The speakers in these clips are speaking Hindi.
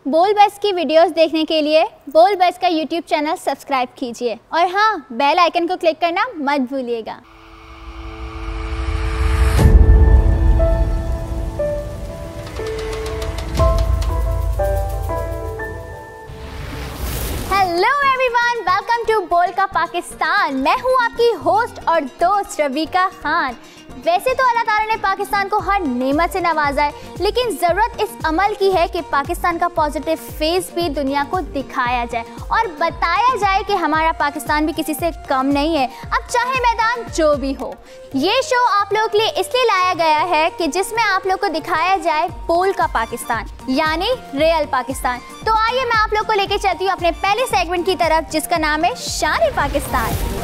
बोल बस की वीडियोस देखने के लिए बोल बस का यूट्यूब चैनल सब्सक्राइब कीजिए और हाँ, बेल आइकन को क्लिक करना मत भूलिएगा। हेलो एवरीवन, वेलकम टू बोल का पाकिस्तान। मैं हूँ आपकी होस्ट और दोस्त रवीका खान। वैसे तो अल्लाह ताला ने पाकिस्तान को हर नेमत से नवाजा है, लेकिन ज़रूरत इस अमल की है कि पाकिस्तान का पॉजिटिव फेस भी दुनिया को दिखाया जाए और बताया जाए कि हमारा पाकिस्तान भी किसी से कम नहीं है, अब चाहे मैदान जो भी हो। ये शो आप लोगों के लिए इसलिए लाया गया है कि जिसमें आप लोग को दिखाया जाए बोल का पाकिस्तान, यानी रियल पाकिस्तान। तो आइए मैं आप लोग को लेके चलती हूँ अपने पहले सेगमेंट की तरफ, जिसका नाम है शान पाकिस्तान।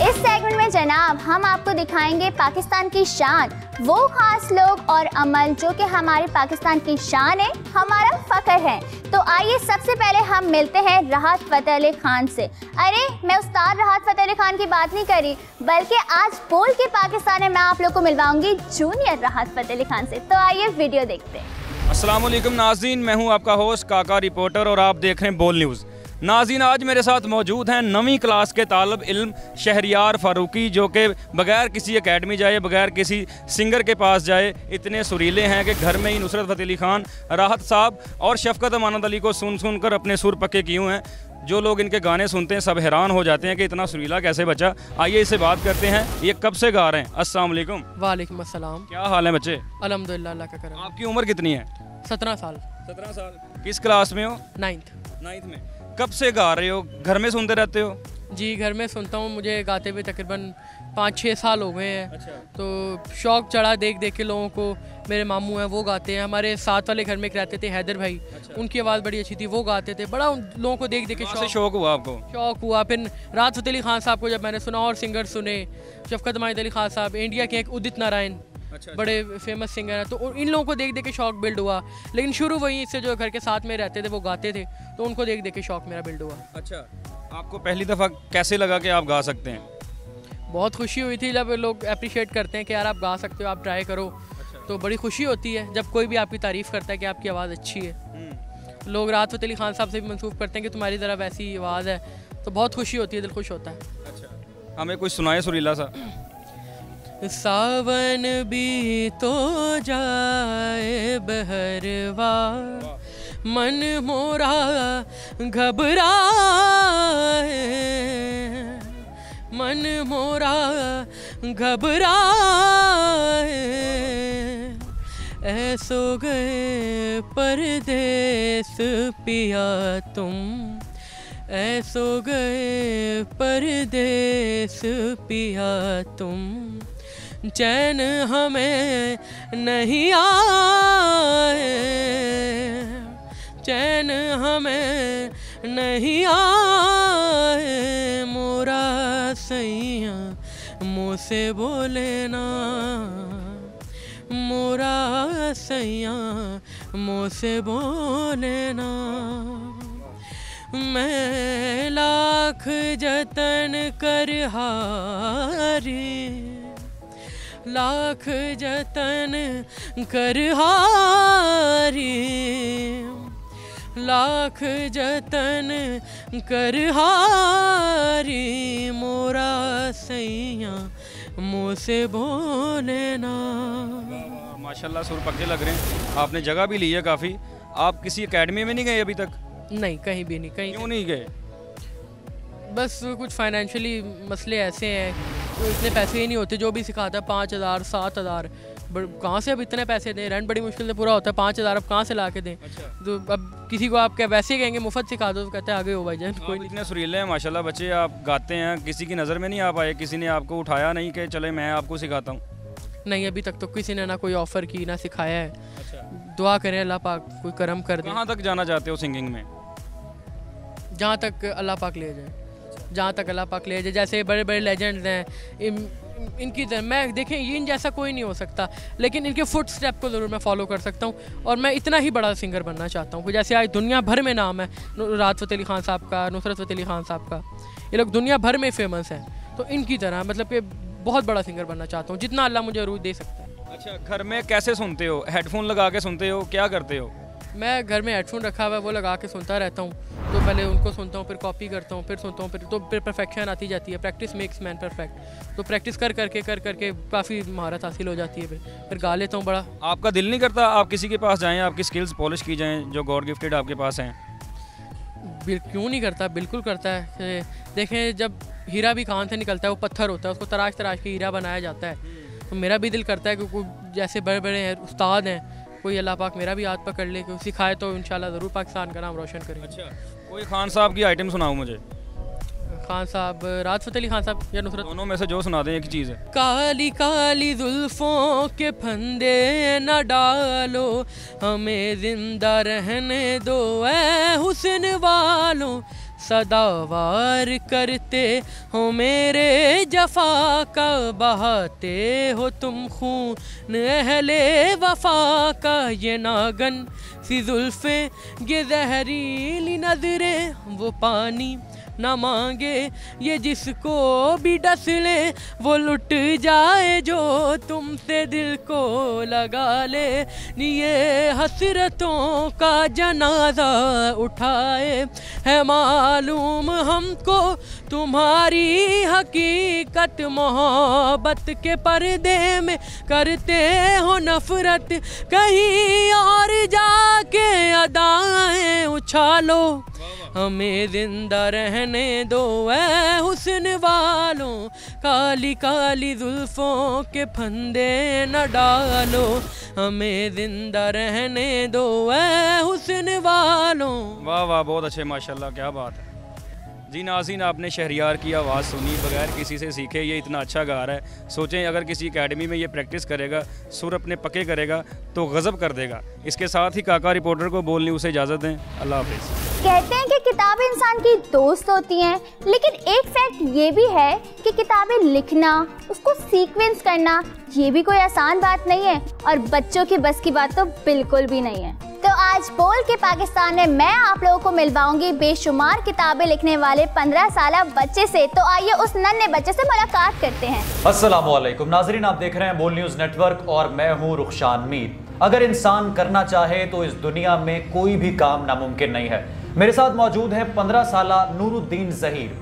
इस सेगमेंट में जनाब हम आपको दिखाएंगे पाकिस्तान की शान, वो खास लोग और अमल जो कि हमारे पाकिस्तान की शान है, हमारा फख्र है। तो आइए सबसे पहले हम मिलते हैं राहत फ़तेह अली खान से। अरे मैं उस्ताद राहत फ़तेह अली खान की बात नहीं करी, बल्कि आज बोल के पाकिस्तान में मैं आप लोग को मिलवाऊंगी जूनियर राहत फ़तेह अली खान से। तो आइए वीडियो देखते हैं। अस्सलाम वालेकुम नाज़रीन, मैं हूं आपका होस्ट काका रिपोर्टर और आप देख रहे हैं बोल न्यूज़। नाज़रीन, आज मेरे साथ मौजूद हैं 9वीं क्लास के तालब इल्म शहरियार फ़ारूकी, जो कि बगैर किसी एकेडमी जाए, बगैर किसी सिंगर के पास जाए, इतने सुरीले हैं कि घर में ही नुसरत फ़तेह अली खान, राहत साहब और शफ़क़त अमानत अली को सुन कर अपने सुर पक्के किए हुए हैं। जो लोग इनके गाने सुनते हैं सब हैरान हो जाते हैं कि इतना सुरीला कैसे बचा। आइए इससे बात करते हैं, ये कब से गा रहे हैं। अस्सलाम वालेकुम। वालेकुम अस्सलाम। क्या हाल है बच्चे? अल्हम्दुलिल्लाह, अल्लाह का करम। आपकी उम्र कितनी है? 17 साल। 17 साल। किस क्लास में हो? 9th में। कब से गा रहे हो? घर में सुनते रहते हो? जी, घर में सुनता हूँ। मुझे गाते हुए तकरीबन 5-6 साल हो गए हैं। अच्छा। तो शौक़ चढ़ा देख देख के लोगों को। मेरे मामू हैं, वो गाते हैं। हमारे साथ वाले घर में एक रहते थे हैदर भाई। अच्छा। उनकी आवाज़ बड़ी अच्छी थी, वो गाते थे। बड़ा उन लोगों को देख देख के शौक़ हुआ आपको? शौक़ हुआ। फिर राहत फ़तेह अली खान साहब को जब मैंने सुना और सिंगर सुने, शफ़क़त अमानत अली खान साहब, इंडिया के एक उदित नारायण, अच्छा, बड़े फेमस सिंगर हैं, तो इन लोगों को देख देख के शौक़ बिल्ड हुआ। लेकिन शुरू वहीं से जो घर के साथ में रहते थे वो गाते थे, तो उनको देख देख के शौक़ मेरा बिल्ड हुआ। अच्छा, आपको पहली दफ़ा कैसे लगा कि आप गा सकते हैं? बहुत खुशी हुई थी जब लोग अप्रिशिएट करते हैं कि यार आप गा सकते हो, आप ट्राई करो। अच्छा। तो बड़ी खुशी होती है जब कोई भी आपकी तारीफ़ करता है कि आपकी आवाज़ अच्छी है। लोग राहत फ़तेह अली खान साहब से भी मंसूब करते हैं कि तुम्हारी तरह वैसी आवाज़ है, तो बहुत खुशी होती है, दिल खुश होता है। अच्छा, हमें कुछ सुनाए सुरीला सा। सावन भी तो जाए बहरवा, मन मोरा घबराए, मन मोरा घबराए, ऐसो गए परदेस पिया तुम, ऐसो गए परदेस पिया तुम, चैन हमें नहीं आए, चैन हमें नहीं आए, मोरा सैया मुँह से बोले ना, मोरा सैया मुँह से बोले ना, मैं लाख जतन कर हारी, लाख जतन कर हारी, लाख जतन कर हारी, मोरा सैया मुँह से बोले ना। माशाल्लाह, सुर पक्के लग रहे हैं। आपने जगह भी ली है काफ़ी। आप किसी एकेडमी में नहीं गए अभी तक? नहीं, कहीं भी नहीं। कहीं क्यों नहीं गए? बस कुछ फाइनेंशियली मसले ऐसे हैं, तो इतने पैसे ही नहीं होते। जो भी सिखाता है 5,000 7,000, कहाँ से अब इतने पैसे दें? रेंट बड़ी मुश्किल से पूरा होता है, 5,000 अब कहाँ से ला के दें? अच्छा। तो अब किसी को आप क्या वैसे ही कहेंगे मुफ्त सिखा दो, तो कहते हैं आगे हो भाईजान। कोई इतने सुरीले हैं माशाल्लाह बच्चे, आप गाते हैं, किसी की नज़र में नहीं आ पाए? किसी ने आपको उठाया नहीं कि चले मैं आपको सिखाता हूँ? नहीं, अभी तक तो किसी ने ना कोई ऑफ़र की, ना सिखाया है। अच्छा। दुआ करें अल्लाह पाक कोई करम कर दे। कहाँ तक जाना चाहते हो सिंगिंग में? जहाँ तक अल्लाह पाक ले जाए, जहाँ तक अल्लाह पाक ले जाए। जैसे बड़े बड़े लेजेंड्स हैं, इनकी मैं देखें, ये इन जैसा कोई नहीं हो सकता, लेकिन इनके फुट स्टेप को ज़रूर मैं फॉलो कर सकता हूँ और मैं इतना ही बड़ा सिंगर बनना चाहता हूँ। जैसे आज दुनिया भर में नाम है राहत फ़तेह अली खान साहब का, नुसरत फ़तेह अली खान साहब का, ये लोग दुनिया भर में फेमस हैं, तो इनकी तरह मतलब कि बहुत बड़ा सिंगर बनना चाहता हूँ, जितना अल्लाह मुझे रूह दे सकता है। अच्छा, घर में कैसे सुनते हो? हेडफोन लगा के सुनते हो, क्या करते हो? मैं घर में हेडफोन रखा हुआ है, वो लगा के सुनता रहता हूँ। तो पहले उनको सुनता हूँ, फिर कॉपी करता हूँ, फिर सुनता हूँ, फिर परफेक्शन आती जाती है। Practice makes man perfect. तो प्रैक्टिस कर करके काफ़ी महारत हासिल हो जाती है। फिर गा लेता हूँ बड़ा। आपका दिल नहीं करता आप किसी के पास जाएं, आपकी स्किल्स पॉलिश की जाएं जो गॉड गिफ्टेड आपके पास हैं? क्यों नहीं करता, बिल्कुल करता है। देखें, जब हीरा भी कान से निकलता है, वो पत्थर होता है, उसको तराश तराश के हीरा बनाया जाता है। तो मेरा भी दिल करता है कि कोई जैसे बड़े बड़े हैं उस्ताद हैं, कोई अल्लाह पाक मेरा भी हाथ पकड़ ले, कि सिखाए तो इंशाल्लाह ज़रूर पाकिस्तान का नाम रोशन करेंगे। अच्छा, कोई खान साहब की आइटम सुनाओ मुझे। खान साहब, राहत फ़तेह अली खान साहब या नुसरत? दोनों में से जो सुना दें, एक चीज़ है। काली काली जुल्फों के फंदे न डालो, हमें जिंदा रहने दो ऐ हुस्न वालों, सदावार करते हो मेरे जफा का, बहाते हो तुम खून अहले वफा का। ये नागन सी जुल्फे, ये जहरीली नजरें, वो पानी ना मांगे, ये जिसको भी डस ले, वो लुट जाए जो तुमसे दिल को लगा ले। ये हसरतों का जनाजा उठाए, है मालूम हमको तुम्हारी हकीकत, मोहब्बत के पर्दे में करते हो नफरत, कहीं और जाके अदाएं उछालो, हमें जिंदा रहने दो ऐ हुस्न वालों, काली काली जुल्फों के फंदे न डालो, हमें जिंदा रहने दो ऐ हुस्न वालों। वाह वाह, बहुत अच्छे, माशाल्लाह, क्या बात है जी। नाज़रीन, आपने शहरियार की आवाज़ सुनी, बगैर किसी से सीखे ये इतना अच्छा गा रहा है। सोचें अगर किसी एकेडमी में ये प्रैक्टिस करेगा, सुर अपने पक्के करेगा तो गज़ब कर देगा। इसके साथ ही काका रिपोर्टर को बोलने उसे इजाज़त दें। अल्लाह हाफ़िज़। कहते हैं कि किताबें इंसान की दोस्त होती हैं, लेकिन एक फैक्ट ये भी है कि किताबें लिखना, उसको सीक्वेंस करना, ये भी कोई आसान बात नहीं है और बच्चों की बस की बात तो बिल्कुल भी नहीं है। तो आज बोल के पाकिस्तान में मैं आप लोगों को मिलवाऊंगी बेशुमार किताबें लिखने वाले 15 साल बच्चे से। तो आइए उस नन्हे बच्चे से मुलाकात करते हैं। अस्सलामुअलैकुम नाजरीन, आप देख रहे हैं बोल न्यूज़ नेटवर्क और मैं हूं रुखशान मीर। अगर इंसान करना चाहे तो इस दुनिया में कोई भी काम नामुमकिन नहीं है। मेरे साथ मौजूद है 15 साल नूरुद्दीन ज़हीर,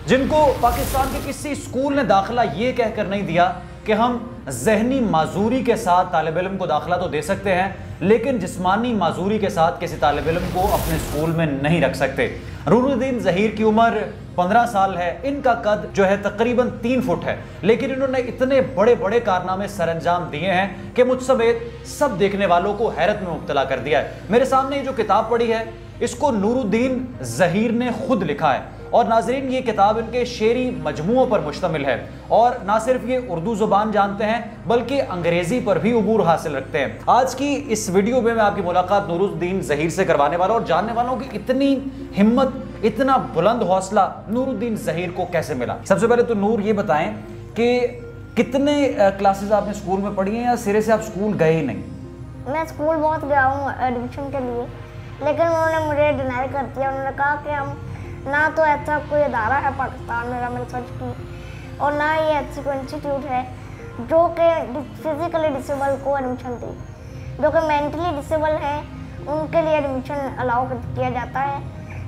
जिनको पाकिस्तान के किसी स्कूल ने दाखिला ये कहकर नहीं दिया कि हम जहनी माजूरी के साथ तालिब इल्म को दाखिला तो दे सकते हैं, लेकिन जिस्मानी माजूरी के साथ किसी तालिब इल्म को अपने स्कूल में नहीं रख सकते। नूरुद्दीन ज़हीर की उम्र 15 साल है, इनका कद जो है तकरीबन 3 फुट है, लेकिन इन्होंने इतने बड़े बड़े कारनामे सरअंजाम दिए हैं कि मुझ समेत सब देखने वालों को हैरत में मुब्तला कर दिया है। मेरे सामने ये जो किताब पड़ी है, इसको नूरुद्दीन ज़हीर ने खुद लिखा है और नाजरीन ये किताब इनके शेरी मजमुओं पर मुश्तमिल है और ना सिर्फ ये उर्दू ज़ुबान जानते हैं बल्कि अंग्रेज़ी पर भी उबूर हासिल रखते हैं। आज की इस वीडियो में मैं आपकी मुलाकात नूरुद्दीन ज़हीर से करवाने वाला हूं और जानने वालों की इतनी हिम्मत, इतना बुलंद हौसला नूरुद्दीन ज़हीर को कैसे मिला। सबसे पहले तो नूर ये बताएं कि कितने क्लासेस आपने स्कूल में पढ़ी हैं या सिरे से आप स्कूल गए ही नहीं? मैं स्कूल बहुत गया हूँ एडमिशन के लिए, लेकिन उन्होंने मुझे डिनाई कर दिया। उन्होंने कहा कि हम ना तो ऐसा कोई अदारा है पाकिस्तान में रमन सर्च की, और ना ये ऐसी कोई इंस्टीट्यूट है जो कि फिज़िकली डिसेबल को एडमिशन दी। जो कि मेंटली डिसेबल हैं उनके लिए एडमिशन अलाउ किया जाता है,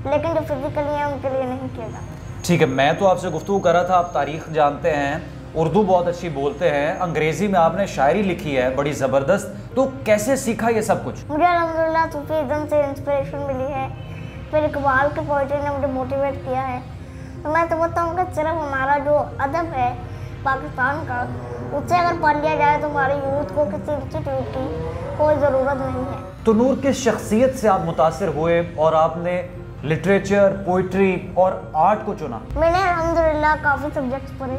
लेकिन जो फिज़िकली हैं उनके लिए नहीं किया जाता। ठीक है, मैं तो आपसे गुफ्तगू कर रहा था, आप तारीख़ जानते हैं, उर्दू बहुत अच्छी बोलते हैं, अंग्रेज़ी में आपने शायरी लिखी है बड़ी ज़बरदस्त, तो कैसे सीखा ये सब कुछ? मुझे अल्हम्दुलिल्लाह सूफीज़्म से इंस्पिरेशन मिली है, फिर इकबाल के पोइट्री ने मुझे मोटिवेट किया है। तो मैं समझता हूँ कि सिर्फ हमारा जो अदब है पाकिस्तान का, उससे अगर पढ़ लिया जाए तो हमारे यूथ को किसी इंस्टीट्यूट की कोई ज़रूरत नहीं है। तो नूर किस शख्सियत से आप मुतासिर हुए और आपने लिटरेचर, पोइट्री और आर्ट को चुना? मैंने अल्हम्दुलिल्लाह काफ़ी सब्जेक्ट्स पढ़े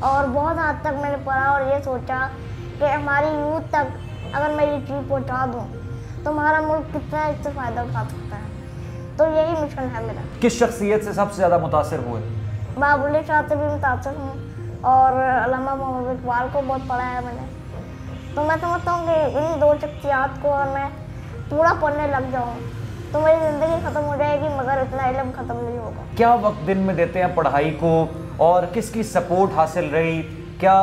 और बहुत हद तक मैंने पढ़ा और ये सोचा कि हमारी यूथ तक अगर मैं ये चीज़ पहुँचा दूँ तो हमारा मुल्क कितना इससे फ़ायदा उठा सकता है। तो यही मिशन है मेरा। किस शख्सियत से सबसे ज़्यादा मुतासिर हुए? बाबुल शाह से भी मुतासिर हूँ और अल्लामा मोहम्मद इकबाल को बहुत पढ़ा है मैंने। तो मैं समझता हूँ कि इन दो शख्सियात को अगर मैं पूरा पढ़ने लग जाऊँ तो मेरी ज़िंदगी ख़त्म हो जाएगी, मगर इतना इल्म ख़त्म नहीं होगा। क्या वक्त दिन में देते हैं पढ़ाई को और किसकी सपोर्ट हासिल रही, क्या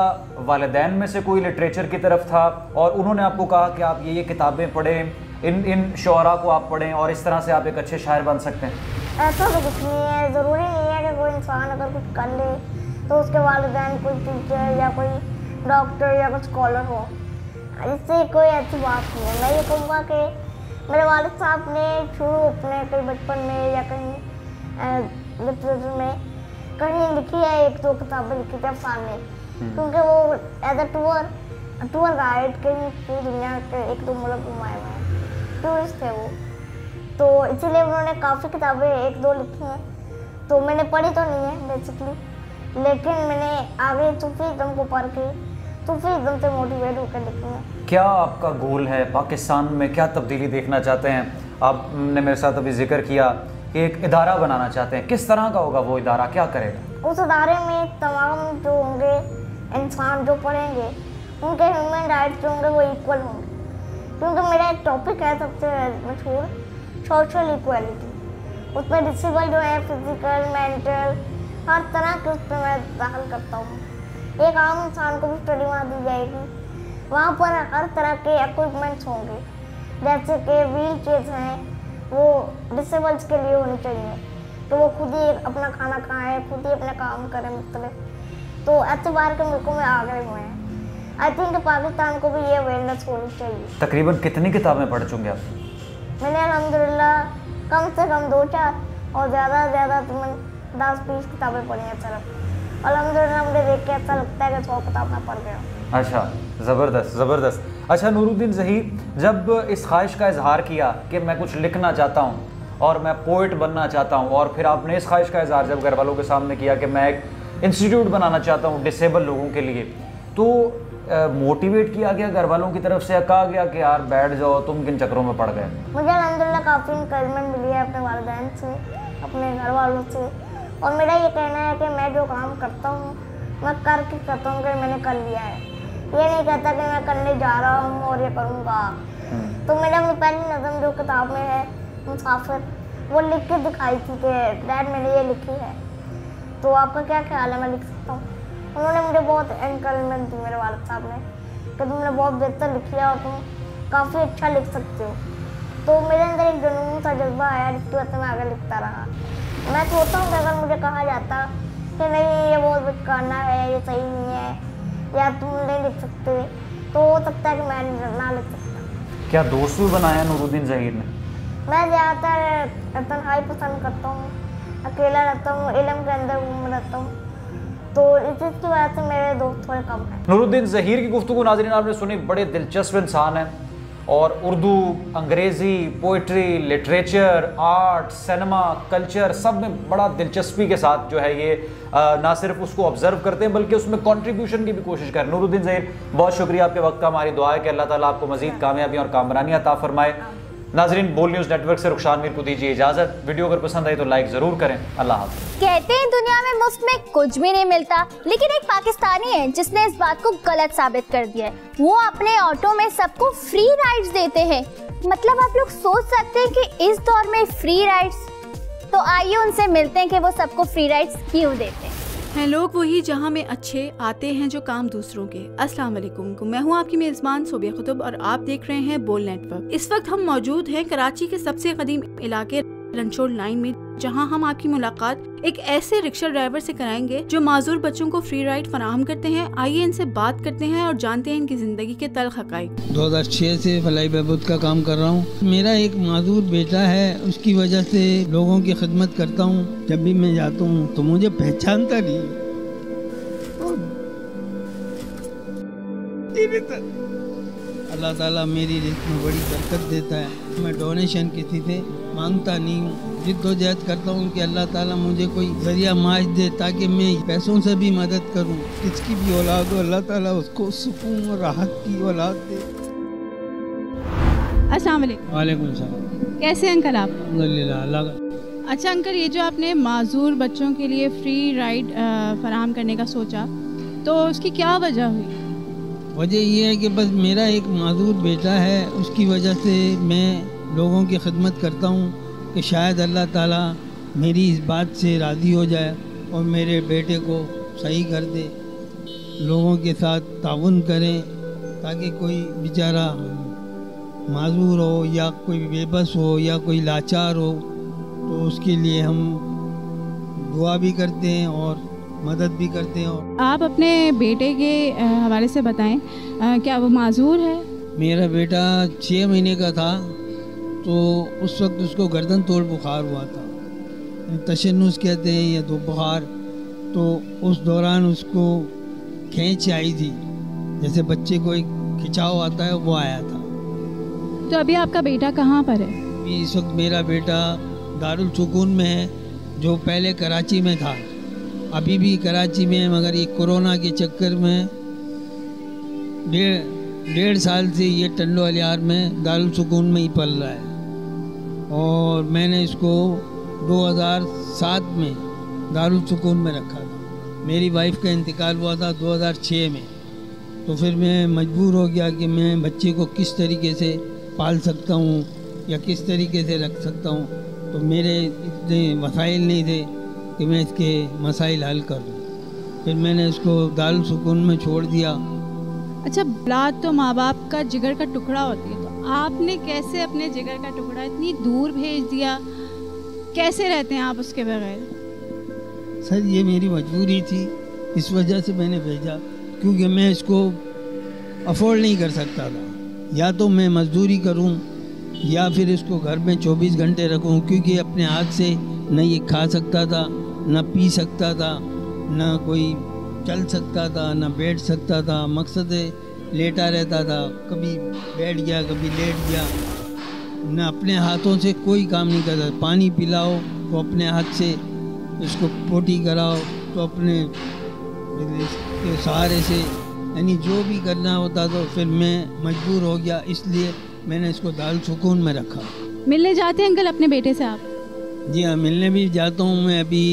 वालिदैन में से कोई लिटरेचर की तरफ था और उन्होंने आपको कहा कि आप ये किताबें पढ़ें, इन शोरा को आप पढ़ें और इस तरह से आप एक अच्छे शायर बन सकते हैं? ऐसा तो कुछ नहीं है, ज़रूरी नहीं है कि कोई इंसान अगर कुछ कर ले तो उसके वालिदैन कोई टीचर या कोई डॉक्टर या कुछ स्कॉलर हो। इससे कोई अच्छी बात नहीं है। मैं ये कहूँगा कि मेरे वालिद साहब ने शुरू अपने कहीं बचपन में या कहीं लिटरेचर में कहीं लिखी है, 1-2 किताबें लिखी थी अफसाने, क्योंकि वो एज अ टूर गाइड कहीं पूरी दुनिया के 1-2 मुल्क घुमाए हुए हैं, टूरिस्ट थे वो, तो इसीलिए उन्होंने काफ़ी किताबें 1-2 लिखी हैं। तो मैंने पढ़ी तो नहीं है बेसिकली, लेकिन मैंने आगे सूफीज़्म को पढ़ के सूफीज़्म से मोटिवेट होकर लिखी है। क्या आपका गोल है पाकिस्तान में, क्या तब्दीली देखना चाहते हैं? आपने मेरे साथ अभी जिक्र किया कि एक इदारा बनाना चाहते हैं, किस तरह का होगा वो इदारा, क्या करेगा? उस इदारे में तमाम जो होंगे इंसान जो पढ़ेंगे उनके ह्यूमन राइट्स जो होंगे वो इक्वल होंगे, क्योंकि मेरा एक टॉपिक है सबसे मशहूर, सोशल इक्वालिटी। उसमें डिसेबल जो है फिजिकल, मेंटल, हर तरह के उस पर मैं दाखिल करता हूँ। एक आम इंसान को भी स्टडी वहाँ दी जाएगी, वहाँ पर हर तरह के इक्विपमेंट्स होंगे, जैसे कि व्हील चेयर्स हैं, वो डिसेबल्स के लिए होनी चाहिए, तो वो खुद ही अपना खाना खाएं, खुद ही अपना काम करें मुख्तलिफ। तो ऐसे बाहर के मुल्कों में आ गए हुए हैं। आई थिंक पाकिस्तान को भी ये अवेयरनेस होनी चाहिए। तकरीबन कितनी किताबें पढ़ चुके आप? मैंने अल्हम्दुलिल्लाह कम से कम 2-4 और ज़्यादा से ज़्यादा 10-20 किताबें पढ़ी हैं सिर्फ। अल्हम्दुलिल्लाह मुझे देख के ऐसा लगता है कि 100 किताब मैं पढ़ गया। अच्छा, ज़बरदस्त ज़बरदस्त। अच्छा नूरुद्दीन ज़हीर, जब इस ख्वाहिश का इजहार किया कि मैं कुछ लिखना चाहता हूँ और मैं पोइट बनना चाहता हूँ, और फिर आपने इस ख्वाहिश का इजहार जब घर वालों के सामने किया कि मैं एक इंस्टीट्यूट बनाना चाहता हूँ डिसेबल लोगों के लिए, तो मोटिवेट किया गया घर वालों की तरफ से, कहा गया कि यार बैठ जाओ, तुम किन चक्करों में पड़ गए? मुझे अल्हम्दुलिल्लाह काफ़ी इंकरेजमेंट मिली है अपने वालिदैन से, अपने घर वालों से, और मेरा ये कहना है कि मैं जो काम करता हूँ मैं करके करता हूँ कि मैंने कर लिया है। ये नहीं कहता कि मैं करने जा रहा हूँ और ये करूँगा। तो मैंने अपनी पहली नज़म जो किताब में है मुसाफिर, वो लिख के दिखाई थी कि डैड मैंने ये लिखी है, तो आपका क्या ख्याल है, मैं लिख सकता हूँ? उन्होंने मुझे बहुत एनकरेजमेंट दी, मेरे वालिद साहब ने, कि तुमने बहुत बेहतर लिखी है और तुम काफ़ी अच्छा लिख सकते हो। तो मेरे अंदर एक जुनून सा जज्बा आया, जिसकी वजह से मैं आगे लिखता रहा। मैं सोचता हूँ कि अगर मुझे कहा जाता कि नहीं ये बहुत बचकाना है, ये सही नहीं है, या तुम नहीं लिख सकते, तो हो सकता है कि मैं ना लिख सकता। क्या दोस्त भी बनाया नूरुद्दीन ज़हीर ने? मैं ज़्यादातर तन्हाई पसंद करता हूँ, अकेला रहता हूँ, इल्म के अंदर घूम रहता हूँ, तो इस चीज़ की वजह से मेरे दोस्त थोड़े कम हैं। नूरुद्दीन ज़हीर की गुफ्तगू नाज़रीन आपने सुनी, बड़े दिलचस्प इंसान हैं, और उर्दू, अंग्रेज़ी, poetry, literature, art, cinema, culture, सब में बड़ा दिलचस्पी के साथ जो है ये ना सिर्फ उसको ऑब्ज़र्व करते हैं बल्कि उसमें कंट्रीब्यूशन की भी कोशिश करें। नूरुद्दीन ज़हीर, बहुत शुक्रिया आपके वक्त का। हमारी दुआ है कि अल्लाह ताला आपको मज़ीद कामयाबी और कामरानी अता फरमाए। नाजरीन, बोल न्यूज़ नेटवर्क से रुखसान मीर को दीजिए इजाज़त। वीडियो अगर पसंद आई तो लाइक ज़रूर करें। अल्लाह हाफ़िज़। कहते हैं दुनिया में मुफ्त में कुछ भी नहीं मिलता, लेकिन एक पाकिस्तानी है जिसने इस बात को गलत साबित कर दिया है। वो अपने ऑटो में सबको फ्री राइड्स देते हैं। मतलब आप लोग सोच सकते हैं कि इस दौर में फ्री राइड्स, तो आइए उनसे मिलते हैं कि वो सबको फ्री राइड्स क्यों देते हैं। हैं लोग वही जहां में अच्छे आते हैं जो काम दूसरों के। अस्सलाम वालेकुम, मैं हूं आपकी मेज़बान सोबिया खुतब और आप देख रहे हैं बोल नेटवर्क। इस वक्त हम मौजूद हैं कराची के सबसे कदीम इलाके रनशोर लाइन में, जहां हम आपकी मुलाकात एक ऐसे रिक्शा ड्राइवर से कराएंगे जो माजूर बच्चों को फ्री राइड फराहम करते हैं। आइए इनसे बात करते हैं और जानते हैं इनकी जिंदगी के तल्ख हक़ाइक़। 2006 से फलाई बहबूद का काम कर रहा हूँ। मेरा एक माजूर बेटा है, उसकी वजह से लोगों की खिदमत करता हूँ। जब भी मैं जाता हूँ तो मुझे पहचानता नहीं, अल्लाह ताला मेरी रिज़्क़ में बड़ी बरकत देता है। मैं डोनेशन किसी से मांगता नहीं हूँ, जिद्दोजहद करता हूँ कि अल्लाह ताला मुझे कोई जरिया माश दे ताकि मैं पैसों से भी मदद करूँ। किसकी भी औलाद हो, अल्लाह ताला उसको सुकून और राहत की औलाद दे। अस्सलाम वालेकुम। वालेकुम सलाम। कैसे अंकल आप? अल्हम्दुलिल्लाह, अल्लाह का। अच्छा अंकल, ये जो आपने माजूर बच्चों के लिए फ्री राइड फराहम करने का सोचा, तो उसकी क्या वजह हुई? वजह ये है कि बस मेरा एक माजूर बेटा है, उसकी वजह से मैं लोगों की खिदमत करता हूँ कि शायद अल्लाह ताला मेरी इस बात से राज़ी हो जाए और मेरे बेटे को सही कर दे। लोगों के साथ ताउन करें ताकि कोई बेचारा माजूर हो या कोई बेबस हो या कोई लाचार हो तो उसके लिए हम दुआ भी करते हैं और मदद भी करते हैं। आप अपने बेटे के हवाले से बताएं, क्या वो माजूर है? मेरा बेटा 6 महीने का था तो उस वक्त उसको गर्दन तोड़ बुखार हुआ था, तशन्नुस कहते हैं या दो बुखार। तो उस दौरान उसको खींच आई थी, जैसे बच्चे को एक खिंचाव आता है वो आया था। तो अभी आपका बेटा कहाँ पर है? इस वक्त मेरा बेटा दारुल सुकून में है, जो पहले कराची में था, अभी भी कराची में है, मगर ये कोरोना के चक्कर में 1.5 साल से ये टंडो अलियार में दारुल सुकून में ही पल रहा है। और मैंने इसको 2007 में दारुल सुकून में रखा था। मेरी वाइफ का इंतकाल हुआ था 2006 में, तो फिर मैं मजबूर हो गया कि मैं बच्चे को किस तरीके से पाल सकता हूँ या किस तरीके से रख सकता हूँ। तो मेरे इतने वसाइल नहीं थे कि मैं इसके मसाइल हल कर दूँ। फिर मैंने इसको दारुल सुकून में छोड़ दिया। अच्छा, औलाद तो माँ बाप का जिगर का टुकड़ा होती है, तो आपने कैसे अपने जिगर का टुकड़ा इतनी दूर भेज दिया? कैसे रहते हैं आप उसके बगैर? सर ये मेरी मजबूरी थी, इस वजह से मैंने भेजा, क्योंकि मैं इसको अफोर्ड नहीं कर सकता था। या तो मैं मजदूरी करूं या फिर इसको घर में 24 घंटे रखूं, क्योंकि अपने हाथ से न ये खा सकता था, न पी सकता था, न कोई चल सकता था, न बैठ सकता था। मकसद लेटा रहता था, कभी बैठ गया कभी लेट गया, न अपने हाथों से कोई काम नहीं करता। पानी पिलाओ तो अपने हाथ से, इसको पोटी कराओ तो अपने के सहारे से, यानी जो भी करना होता तो फिर मैं मजबूर हो गया, इसलिए मैंने इसको दारुल सुकून में रखा। मिलने जाते हैं अंकल अपने बेटे से आप? जी हाँ, मिलने भी जाता हूँ मैं। अभी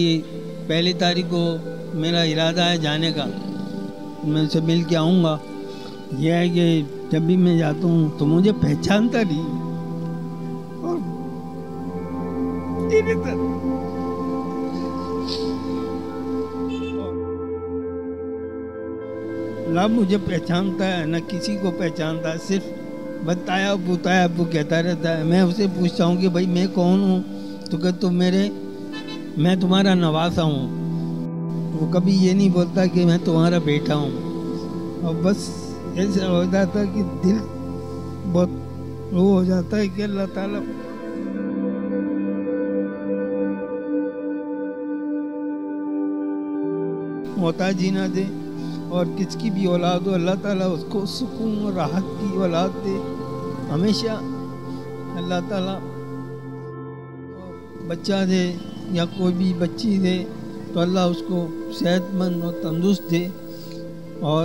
1 तारीख को मेरा इरादा है जाने का, मैं उनसे मिल के आऊँगा। यह है कि जब भी मैं जाता हूँ तो मुझे पहचानता नहीं और ना मुझे पहचानता है ना किसी को पहचानता है, सिर्फ बताया बुताया अबू कहता रहता है। मैं उसे पूछता हूँ कि भाई मैं कौन हूँ, तो कहता तुम मैं तुम्हारा नवासा हूँ। वो कभी ये नहीं बोलता कि मैं तुम्हारा बेटा हूँ। और बस ऐसा हो जाता कि दिल बहुत वो हो जाता है कि अल्लाह ताला मोहताजी ना दे, और किसकी भी औलाद हो अल्लाह ताला उसको सुकून और राहत की औलाद दे हमेशा। अल्लाह ताला बच्चा दे या कोई भी बच्ची दे तो अल्लाह उसको सेहतमंद और तंदुरुस्त दे, और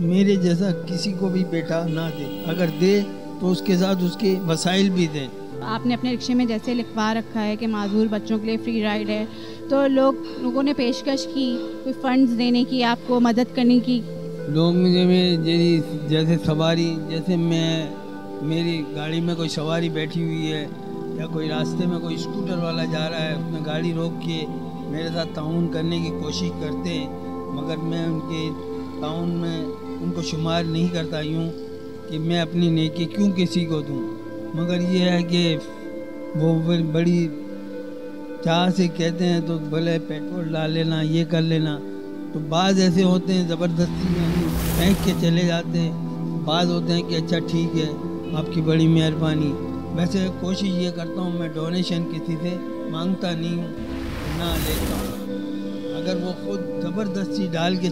मेरे जैसा किसी को भी बेटा ना दे। अगर दे तो उसके साथ उसके वसाइल भी दें। आपने अपने रिक्शे में जैसे लिखवा रखा है कि माजूर बच्चों के लिए फ्री राइड है, तो लोगों ने पेशकश की कोई फंड्स देने की, आपको मदद करने की? लोग मुझे जैसे सवारी, जैसे मेरी गाड़ी में कोई सवारी बैठी हुई है या कोई रास्ते में कोई स्कूटर वाला जा रहा है, उसने गाड़ी रोक के मेरे साथ ताउन करने की कोशिश करते हैं, मगर मैं उनके ताउन में उनको शुमार नहीं करता यूँ कि मैं अपनी नेकी क्यों किसी को दूँ। मगर ये है कि वो बड़ी चाह से कहते हैं तो बोले पेट्रोल डाल लेना, ये कर लेना। तो बाज़ ऐसे होते हैं ज़बरदस्ती में फेंक के चले जाते हैं, बाज़ होते हैं कि अच्छा ठीक है आपकी बड़ी मेहरबानी। वैसे कोशिश ये करता हूँ मैं डोनेशन किसी से मांगता नहीं हूँ, ना लेता हूँ। अगर वो खुद ज़बरदस्ती डाल के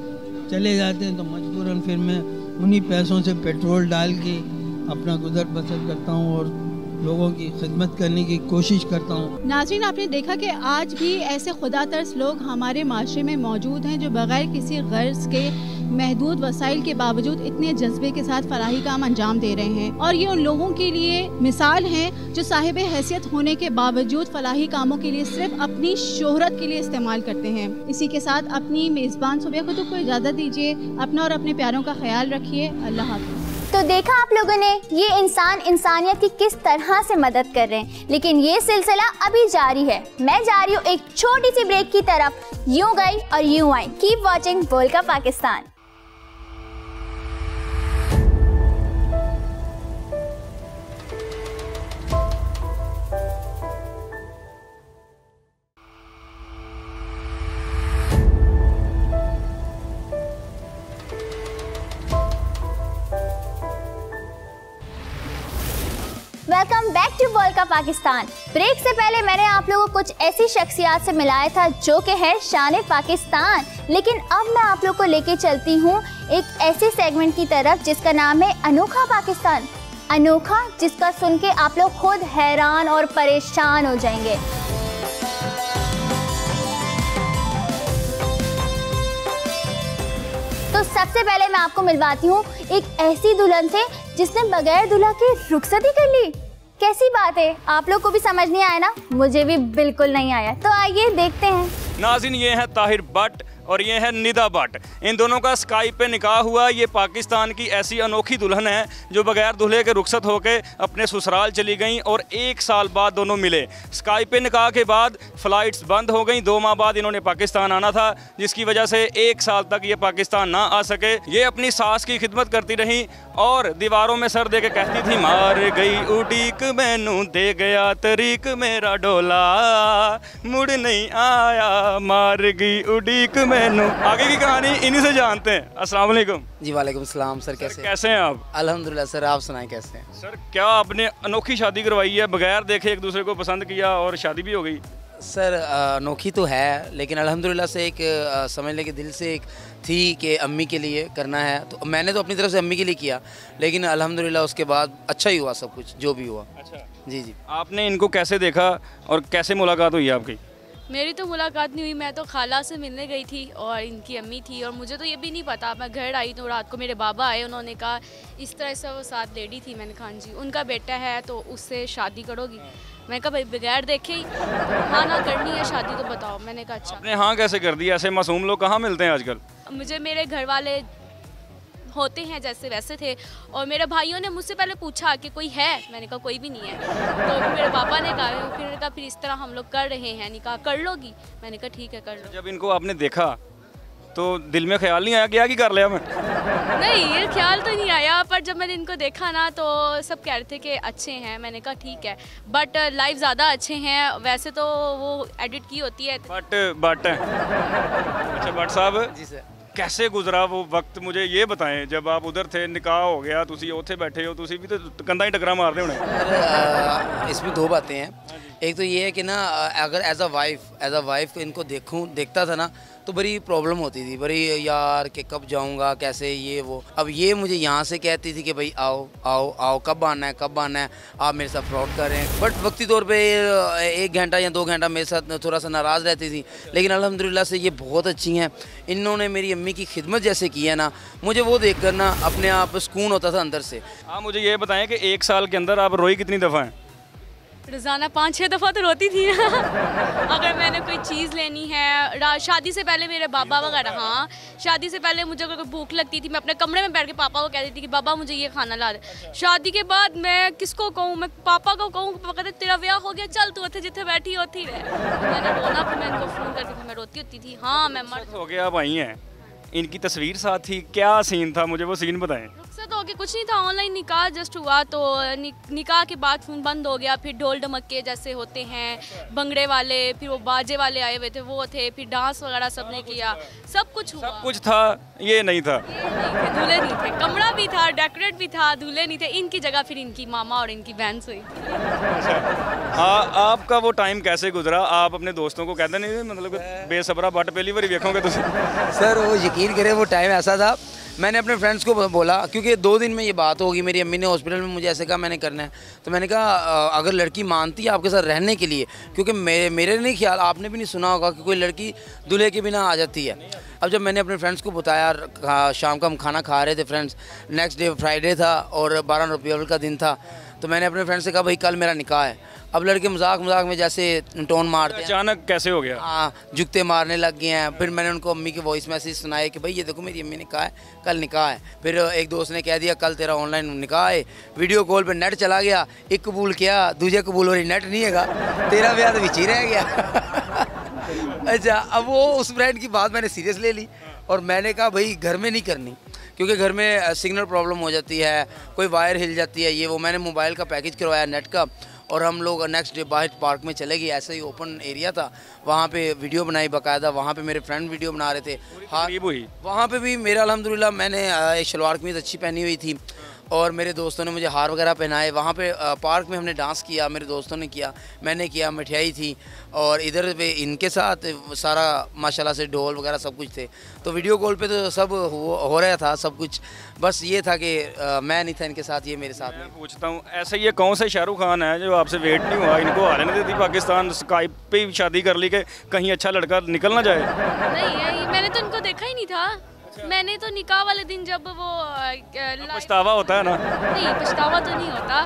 चले जाते हैं तो मजबूरन फिर मैं उन्हीं पैसों से पेट्रोल डाल के अपना गुजर बसर करता हूँ और लोगों की खिदमत करने की कोशिश करता हूँ। नाज़रीन, आपने देखा कि आज भी ऐसे खुदा तरस लोग हमारे माशरे में मौजूद हैं जो बगैर किसी गर्ज के महदूद वसाइल के बावजूद इतने जज्बे के साथ फलाही काम अंजाम दे रहे हैं, और ये उन लोगों के लिए मिसाल हैं जो साहिब हैसियत होने के बावजूद फलाही कामों के लिए सिर्फ अपनी शोहरत के लिए इस्तेमाल करते हैं। इसी के साथ अपनी मेज़बान सुबिया खुतूब को इजाज़त दीजिए। अपना और अपने प्यारों का ख्याल रखिए। अल्लाह हाफ़िज़। तो देखा आप लोगों ने, ये इंसान इंसानियत की किस तरह से मदद कर रहे हैं, लेकिन ये सिलसिला अभी जारी है। मैं जा रही हूँ एक छोटी सी ब्रेक की तरफ। यूं गई और यूं आई। कीप वॉचिंग बोल का Pakistan. Welcome back to world cup Pakistan. Break से पहले मैंने आप लोगों को कुछ ऐसी शख्सियात से मिलाया था जो कि है शान पाकिस्तान, लेकिन अब मैं आप लोग को लेके चलती हूँ एक ऐसी सेगमेंट की तरफ जिसका नाम है अनोखा पाकिस्तान। अनोखा, जिसका सुन के आप लोग खुद हैरान और परेशान हो जाएंगे। तो सबसे पहले मैं आपको मिलवाती हूँ एक ऐसी दुल्हन से जिसने बगैर दूल्हा की रुखसती कर ली। कैसी बात है, आप लोग को भी समझ नहीं आया ना? मुझे भी बिल्कुल नहीं आया। तो आइए देखते हैं। नाज़रीन, ये है ताहिर भट्ट और ये है निदा भट्ट। इन दोनों का स्काइप पे निकाह हुआ। ये पाकिस्तान की ऐसी अनोखी दुल्हन है जो बगैर दूल्हे के रुखसत होकर अपने ससुराल चली गई और 1 साल बाद दोनों मिले। स्काइप पे निकाह के बाद फ़्लाइट्स बंद हो गई। 2 माह बाद इन्होंने पाकिस्तान आना था, जिसकी वजह से 1 साल तक ये पाकिस्तान ना आ सके। ये अपनी सास की खिदमत करती रही और दीवारों में सर दे के कहती थी, मार गई उड़ीक मैनू दे गया तरीक मेरा डोला, मुड़ नहीं आया मार गई उड़ीक मैनू। आगे की कहानी इन्हीं से जानते हैं। अस्सलाम वालेकुम। जी वालेकुम सलाम सर, कैसे हैं आप? अल्हम्दुलिल्लाह सर, आप सुनाएं कैसे हैं? सर, क्या आपने अनोखी शादी करवाई है, बगैर देखे एक दूसरे को पसंद किया और शादी भी हो गई? सर अनोखी तो है, लेकिन अल्हम्दुलिल्लाह से एक समझ लें कि दिल से एक थी कि अम्मी के लिए करना है, तो मैंने तो अपनी तरफ से अम्मी के लिए किया, लेकिन अल्हम्दुलिल्लाह उसके बाद अच्छा ही हुआ सब कुछ जो भी हुआ। अच्छा जी जी। आपने इनको कैसे देखा और कैसे मुलाकात हुई आपकी? मेरी तो मुलाकात नहीं हुई, मैं तो खाला से मिलने गई थी और इनकी अम्मी थी और मुझे तो ये भी नहीं पता। मैं घर आई तो रात को मेरे बाबा आए, उन्होंने कहा इस तरह से वो साथ लेडी थी। मैंने कहा जी, उनका बेटा है तो उससे शादी करोगी? मैंने कहा भाई बगैर देखे ही हाँ ना करनी है शादी तो बताओ। मैंने कहा अच्छा। आपने हाँ कैसे कर दिया? ऐसे मासूम लोग कहाँ मिलते हैं आजकल? मुझे मेरे घर वाले होते हैं जैसे वैसे थे और मेरे भाइयों ने मुझसे पहले पूछा कि कोई है, मैंने कहा कोई भी नहीं है। तो मेरे पापा ने कहा फिर इस तरह हम लोग कर रहे हैं, निकाह कर लोगी? मैंने कहा ठीक है कर लो। जब इनको आपने देखा तो दिल में ख्याल नहीं आया कि आगे कर लिया मैं? नहीं, ये ख्याल तो नहीं आया, पर जब मैंने इनको देखा ना तो सब कह रहे थे कि अच्छे हैं। मैंने कहा ठीक है, बट लाइव ज़्यादा अच्छे हैं। वैसे तो वो एडिट की होती है बट अच्छा भट्ट साहब जी सर, कैसे गुजरा वो वक्त, मुझे ये बताएं। जब आप उधर थे, निकाह हो गया, तुसी उत्थे बैठे हो, तुसी भी तो कंधा ही टकरा मारते होने। इसमें 2 बातें हैं। एक तो ये है कि ना अगर एज अ वाइफ इनको देखता था ना तो बड़ी प्रॉब्लम होती थी, बड़ी यार कि कब जाऊंगा, कैसे ये वो। अब ये मुझे यहाँ से कहती थी कि भाई आओ आओ आओ, कब आना है, आप मेरे साथ फ्रॉड कर रहे हैं। बट वक्ती तौर पे 1 घंटा या 2 घंटा मेरे साथ थोड़ा सा नाराज़ रहती थी, लेकिन अल्हम्दुलिल्लाह से ये बहुत अच्छी हैं। इन्होंने मेरी अम्मी की खिदमत जैसे की है ना, मुझे वो देख कर ना अपने आप सुकून होता था अंदर से। आप मुझे ये बताएं कि 1 साल के अंदर आप रोई कितनी दफ़ा हैं? रोज़ाना 5-6 दफ़ा तो रोती थी अगर मैंने कोई चीज़ लेनी है। शादी से पहले मेरे बाबा वगैरह, हाँ शादी से पहले मुझे अगर भूख लगती थी मैं अपने कमरे में बैठ के पापा को कहती थी कि बाबा मुझे ये खाना ला दे। शादी के बाद मैं किसको कहूँ, मैं पापा को कहूँ? पापा कहते तेरा ब्याह हो गया, चल तू जिथे बैठी होती रहे। मैंने रोना, फिर मैं इनको फ़ोन करती थी, मैं रोती होती थी। हाँ मैं मर हो गया। आप आई हैं, इनकी तस्वीर साथ थी, क्या सीन था, मुझे वो सीन बताएं। रुखसत हो गया, कुछ नहीं था, ऑनलाइन निकाह जस्ट हुआ तो निकाह के बाद फ़ोन बंद हो गया। फिर ढोल ढमक्के जैसे होते हैं, भंगड़े वाले, फिर वो बाजे वाले आए हुए थे, वो थे, फिर डांस वगैरह सबने किया, सब कुछ हुआ। सब कुछ था, ये नहीं था। दूल्हे नहीं थे, कमरा भी था, डेकोरेट भी था, दूल्हे नहीं थे। इनकी जगह फिर इनकी मामा और इनकी बहन हुई। आपका वो टाइम कैसे गुजरा? आप अपने दोस्तों को कहते नहीं मतलब बेसब्रा बट पहली बार देखोगे तो? सर वो यकीन करें, वो टाइम ऐसा था, मैंने अपने फ्रेंड्स को बोला, क्योंकि 2 दिन में ये बात होगी। मेरी अम्मी ने हॉस्पिटल में मुझे ऐसे कहा, मैंने करना है, तो मैंने कहा अगर लड़की मानती है आपके साथ रहने के लिए, क्योंकि मेरे नहीं ख्याल, आपने भी नहीं सुना होगा कि कोई लड़की दूल्हे के बिना आ जाती है। अब जब मैंने अपने फ्रेंड्स को बताया, शाम का हम खाना खा रहे थे फ्रेंड्स, नेक्स्ट डे फ्राइडे था और 12 रबीउल अव्वल का दिन था, तो मैंने अपने फ्रेंड से कहा भाई कल मेरा निकाह है। अब लड़के मजाक में जैसे टोन मारते हैं, अचानक कैसे हो गया? हाँ, जुगते मारने लग गए हैं। फिर मैंने उनको अम्मी के वॉइस मैसेज सुनाए कि भाई ये देखो मेरी अम्मी ने कहा है कल निकाह है। फिर एक दोस्त ने कह दिया कल तेरा ऑनलाइन निकाह है, वीडियो कॉल पे नेट चला गया, एक कबूल किया, दूजे कबूल हो रही नेट नहीं है, तेरा ब्याह तो बीच ही रह गया। अच्छा, अब वो उस फ्रेंड की बात मैंने सीरियस ले ली और मैंने कहा भाई घर में नहीं करनी, क्योंकि घर में सिग्नल प्रॉब्लम हो जाती है, कोई वायर हिल जाती है, ये वो। मैंने मोबाइल का पैकेज करवाया नेट का और हम लोग नेक्स्ट डे बाहर पार्क में चले गए। ऐसे ही ओपन एरिया था, वहाँ पे वीडियो बनाई बाकायदा, वहाँ पे मेरे फ्रेंड वीडियो बना रहे थे। हाँ, वहाँ पे भी मेरा अल्हम्दुलिल्लाह मैंने एक शलवार कमीज़ अच्छी पहनी हुई थी और मेरे दोस्तों ने मुझे हार वगैरह पहनाए। वहाँ पे पार्क में हमने डांस किया, मेरे दोस्तों ने किया, मैंने किया, मिठाई थी और इधर पे इनके साथ सारा माशाल्लाह से ढोल वगैरह सब कुछ थे। तो वीडियो कॉल पे तो सब हो रहा था सब कुछ, बस ये था कि मैं नहीं था इनके साथ, ये मेरे साथ। मैं पूछता हूँ ऐसे ये कौन से शाहरुख खान है जो आपसे वेट नहीं हुआ, इनको आने नहीं देती पाकिस्तान, स्काइप पे ही शादी कर ली कि कहीं अच्छा लड़का निकल ना जाए? नहीं, मैंने तो इनको देखा ही नहीं था। मैंने तो निकाह वाले दिन जब वो पछतावा होता है ना? नहीं, पछतावा तो नहीं होता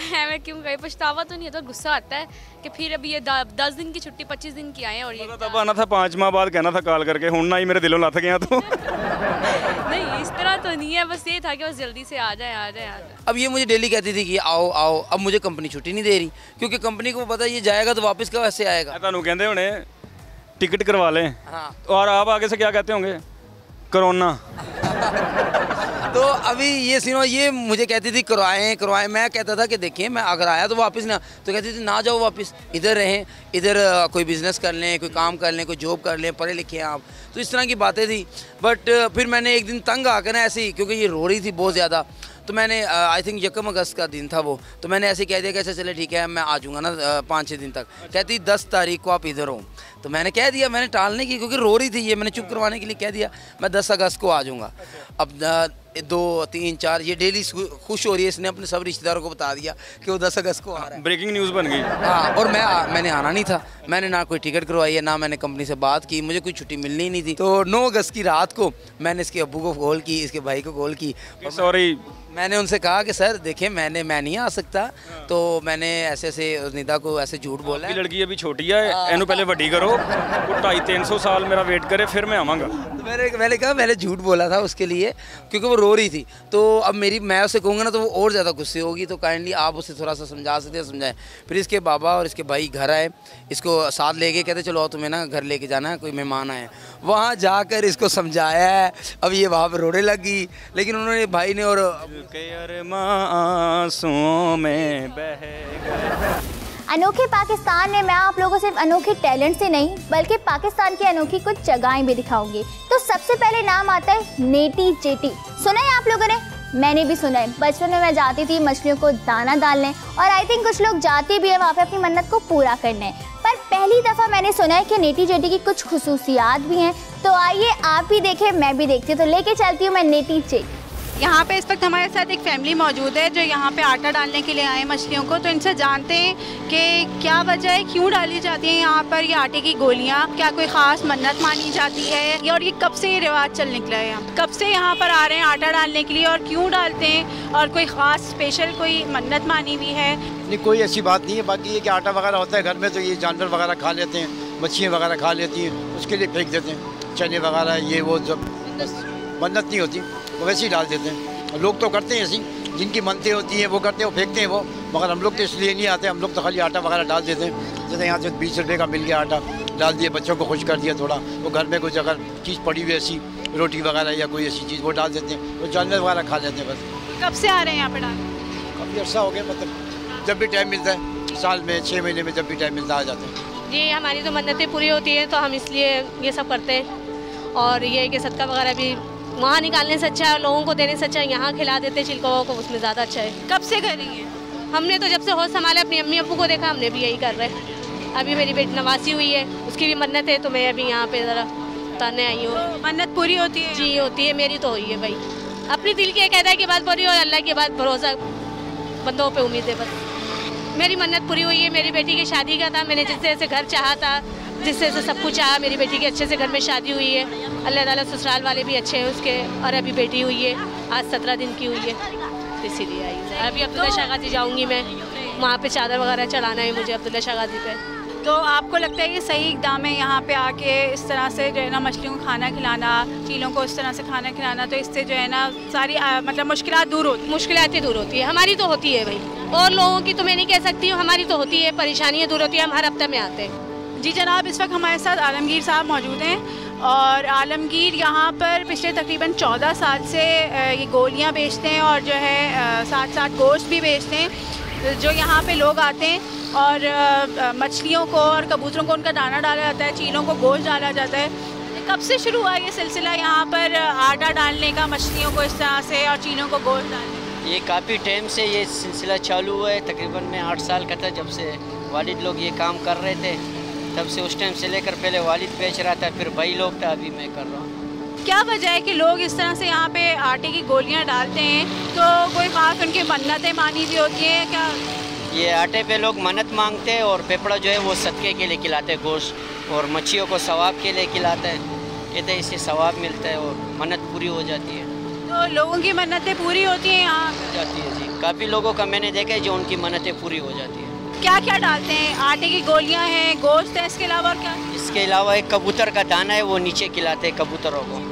है, मैं क्यों गई, पछतावा तो नहीं होता, गुस्सा आता है कि फिर अभी ये 10 दिन की छुट्टी 25 दिन की आए हैं और ये तब आना था 5 माह बाद कहना था कॉल करके, हूं ना ही मेरे दिलों लथ गया तो। नहीं इस तरह तो नहीं है, बस ये था कि बस जल्दी से आ जाए। अब ये मुझे डेली कहती थी कि आओ आओ, अब मुझे कंपनी छुट्टी नहीं दे रही क्योंकि कंपनी को पता है ये जाएगा तो वापस कब ऐसे आएगा। तुहानू कहते होने टिकट करवा लें। हाँ। और आप आगे से क्या कहते होंगे? कोरोना। तो अभी ये सीनो ये मुझे कहती थी करवाएं, मैं कहता था कि देखिए मैं अगर आया तो वापस ना, तो कहती थी ना जाओ वापस, इधर रहें, इधर कोई बिज़नेस कर लें, कोई काम कर लें, कोई जॉब कर लें, पढ़े लिखे हैं आप, तो इस तरह की बातें थी। बट फिर मैंने एक दिन तंग आकर ना ऐसे ही, क्योंकि ये रो रही थी बहुत ज़्यादा, तो मैंने आई थिंक 1 अगस्त का दिन था वो, तो मैंने ऐसे कह दिया कि अच्छा चले ठीक है मैं आ जाऊँगा ना 5-6 दिन तक। कहती 10 तारीख को आप इधर हो, तो मैंने कह दिया, मैंने टालने की क्योंकि रो रही थी ये, मैंने चुप करवाने के लिए कह दिया मैं 10 अगस्त को आ जाऊँगा। अब 2, 3, 4 ये डेली खुश हो रही है, इसने अपने सब रिश्तेदारों को बता दिया कि वो 10 अगस्त को आ रहा है। ब्रेकिंग न्यूज़ बन गई। हाँ, और मैंने आना नहीं था, मैंने ना कोई टिकट करवाई है, ना मैंने कंपनी से बात की, मुझे कोई छुट्टी मिलनी ही नहीं थी। तो 9 अगस्त की रात को मैंने इसके अब्बू को कॉल की, इसके भाई को कॉल की, सॉरी मैंने उनसे कहा कि सर देखिए मैं नहीं आ सकता, तो मैंने ऐसे निदा को ऐसे झूठ बोला। लड़की अभी छोटी है, इन्हों पहले वड्डी करो, 250-300 साल मेरा वेट करे फिर मैं आवांगा। तो मैंने कहा मैंने झूठ बोला था उसके लिए क्योंकि वो रो रही थी। तो अब मैं उसे कहूँगा ना तो वो और ज़्यादा गुस्से होगी, तो काइंडली आप उसे थोड़ा सा समझा सकते हैं, समझाएं। फिर इसके बाबा और इसके भाई घर आए, इसको साथ ले गए, कहते चलो तुम्हें ना घर लेके जाना है, कोई मेहमान आए। वहाँ जाकर इसको समझाया है, अब ये वहाँ पर रोने लगी, लेकिन उन्होंने भाई ने और आंसुओं में बह गए। अनोखे पाकिस्तान में मैं आप लोगों को सिर्फ अनोखे टैलेंट से नहीं बल्कि पाकिस्तान की अनोखी कुछ जगहें भी दिखाऊंगी। तो सबसे पहले नाम आता है नेटी जेटी। सुना है आप लोगों ने? मैंने भी सुना है। बचपन में मैं जाती थी मछलियों को दाना डालने, और आई थिंक कुछ लोग जाते भी है वहाँ पे अपनी मन्नत को पूरा करने। पर पहली दफ़ा मैंने सुना है कि नेटी जेटी की कुछ खुसूसियात भी हैं। तो आइए आप भी देखें, मैं भी देखती हूँ। तो लेके चलती हूँ मैं नेटी जेटी। यहाँ पे इस वक्त हमारे साथ एक फैमिली मौजूद है जो यहाँ पे आटा डालने के लिए आए मछलियों को। तो इनसे जानते हैं कि क्या वजह है, क्यों डाली जाती है यहाँ पर ये आटे की गोलियाँ, क्या कोई ख़ास मन्नत मानी जाती है, और ये कब से ये रिवाज चल निकला है, कब से यहाँ पर आ रहे हैं आटा डालने के लिए और क्यों डालते हैं, और कोई ख़ास स्पेशल कोई मन्नत मानी हुई है? नहीं, कोई ऐसी बात नहीं है। बाकी ये कि आटा वगैरह होता है घर में तो ये जानवर वगैरह खा लेते हैं, मछलियाँ वगैरह खा लेती हैं, उसके लिए फेंक देते हैं। चने वगैरह ये वो जब मन्नत नहीं होती वो वैसे ही डाल देते हैं। लोग तो करते हैं ऐसी, जिनकी मनतें होती हैं वो करते हैं, वो फेंकते हैं वो, मगर हम लोग तो इसलिए नहीं आते, हम लोग तो खाली आटा वगैरह डाल देते हैं। जैसे यहाँ से 20 रुपये का मिल गया आटा, डाल दिए, बच्चों को खुश कर दिया थोड़ा, वो घर में कुछ अगर चीज़ पड़ी हुई ऐसी रोटी वगैरह या कोई ऐसी चीज़ वो डाल देते हैं, वो जानवर वगैरह खा लेते हैं बस। कब से आ रहे हैं यहाँ पर डालने? काफ़ी अर्सा हो गया, मतलब जब भी टाइम मिलता है, साल में 6 महीने में जब भी टाइम मिलता आ जाते हैं। जी हमारी तो मन्नतें पूरी होती हैं तो हम इसलिए ये सब करते हैं। और ये कि सदका वगैरह भी वहाँ निकालने से अच्छा है, लोगों को देने से अच्छा है यहाँ खिला देते छिलकों को, उसमें ज़्यादा अच्छा है। कब से कर रही हैं? हमने तो जब से होश संभाला अपनी अम्मी अब्बू को देखा, हमने भी यही कर रहे हैं। अभी मेरी बेटी नवासी हुई है, उसकी भी मन्नत है, तो मैं अभी यहाँ पे ज़रा उतारने आई हूँ। मन्नत पूरी होती है? जी होती है, मेरी तो हुई है भाई। अपनी दिल की कहता है कि बात पूरी हो, अल्लाह की बात भरोसा, बंदों पर उम्मीद है बस। मेरी मन्नत पूरी हुई है। मेरी बेटी की शादी का था, मैंने जिससे ऐसे घर चाहा था, जिससे से सब कुछ चाहा, मेरी बेटी की अच्छे से घर में शादी हुई है। अल्लाह ताला ससुराल वाले भी अच्छे हैं उसके, और अभी बेटी हुई है, आज 17 दिन की हुई है, इसीलिए आई। अभी अब्दुल्ला शाह गाजी जाऊँगी मैं, वहाँ पे चादर वगैरह चढ़ाना है मुझे अब्दुल्ला शाह गाजी पे। तो आपको लगता है ये सही इक़दाम है यहाँ पे आके इस तरह से जो है ना मछलियों को खाना खिलाना, चीलों को इस तरह से खाना खिलाना, तो इससे जो है ना सारी मतलब मुश्किलात दूर होती? मुश्किलातें दूर होती है, हमारी तो होती है भाई, और लोगों की तो मैं नहीं कह सकती हूँ, हमारी तो होती है, परेशानियाँ दूर होती है, हम हर हफ्ते में आते हैं। जी जनाब, इस वक्त हमारे साथ आलमगीर साहब मौजूद हैं, और आलमगीर यहाँ पर पिछले तकरीबन 14 साल से ये गोलियाँ बेचते हैं और जो है साथ साथ गोश्त भी बेचते हैं। जो यहाँ पे लोग आते हैं और मछलियों को और कबूतरों को उनका दाना डाला जाता है, चीलों को गोश्त डाला जाता है। कब से शुरू हुआ ये सिलसिला यहाँ पर आटा डालने का, मछलियों को इस तरह से और चीलों को गोश्त डालने का? ये काफ़ी टाइम से ये सिलसिला चालू हुआ है, तकरीबन मैं 8 साल का था जब से वालिद लोग ये काम कर रहे थे, तब से उस टाइम से लेकर पहले वालिद बेच रहा था, फिर भाई लोग था, अभी मैं कर रहा हूँ। क्या वजह है कि लोग इस तरह से यहाँ पे आटे की गोलियाँ डालते हैं? तो कोई ख़ास उनकी मन्नतें मानी भी होती हैं क्या? ये आटे पे लोग मन्नत मांगते हैं और पेपड़ा जो है वो सदक़े के लिए खिलाते हैं, गोश्त और मच्छियों को सवाब के लिए खिलाते हैं, कहते हैं इससे सवाब मिलता है और मन्नत पूरी हो जाती है। तो लोगों की मन्नतें पूरी होती हैं यहाँ? हो जाती है जी, काफ़ी लोगों का मैंने देखा है जो उनकी मन्नतें पूरी हो जाती है। क्या क्या डालते हैं? आटे की गोलियाँ हैं, गोश्त है, इसके अलावा और क्या? इसके अलावा एक कबूतर का दाना है, वो नीचे खिलाते हैं कबूतरों को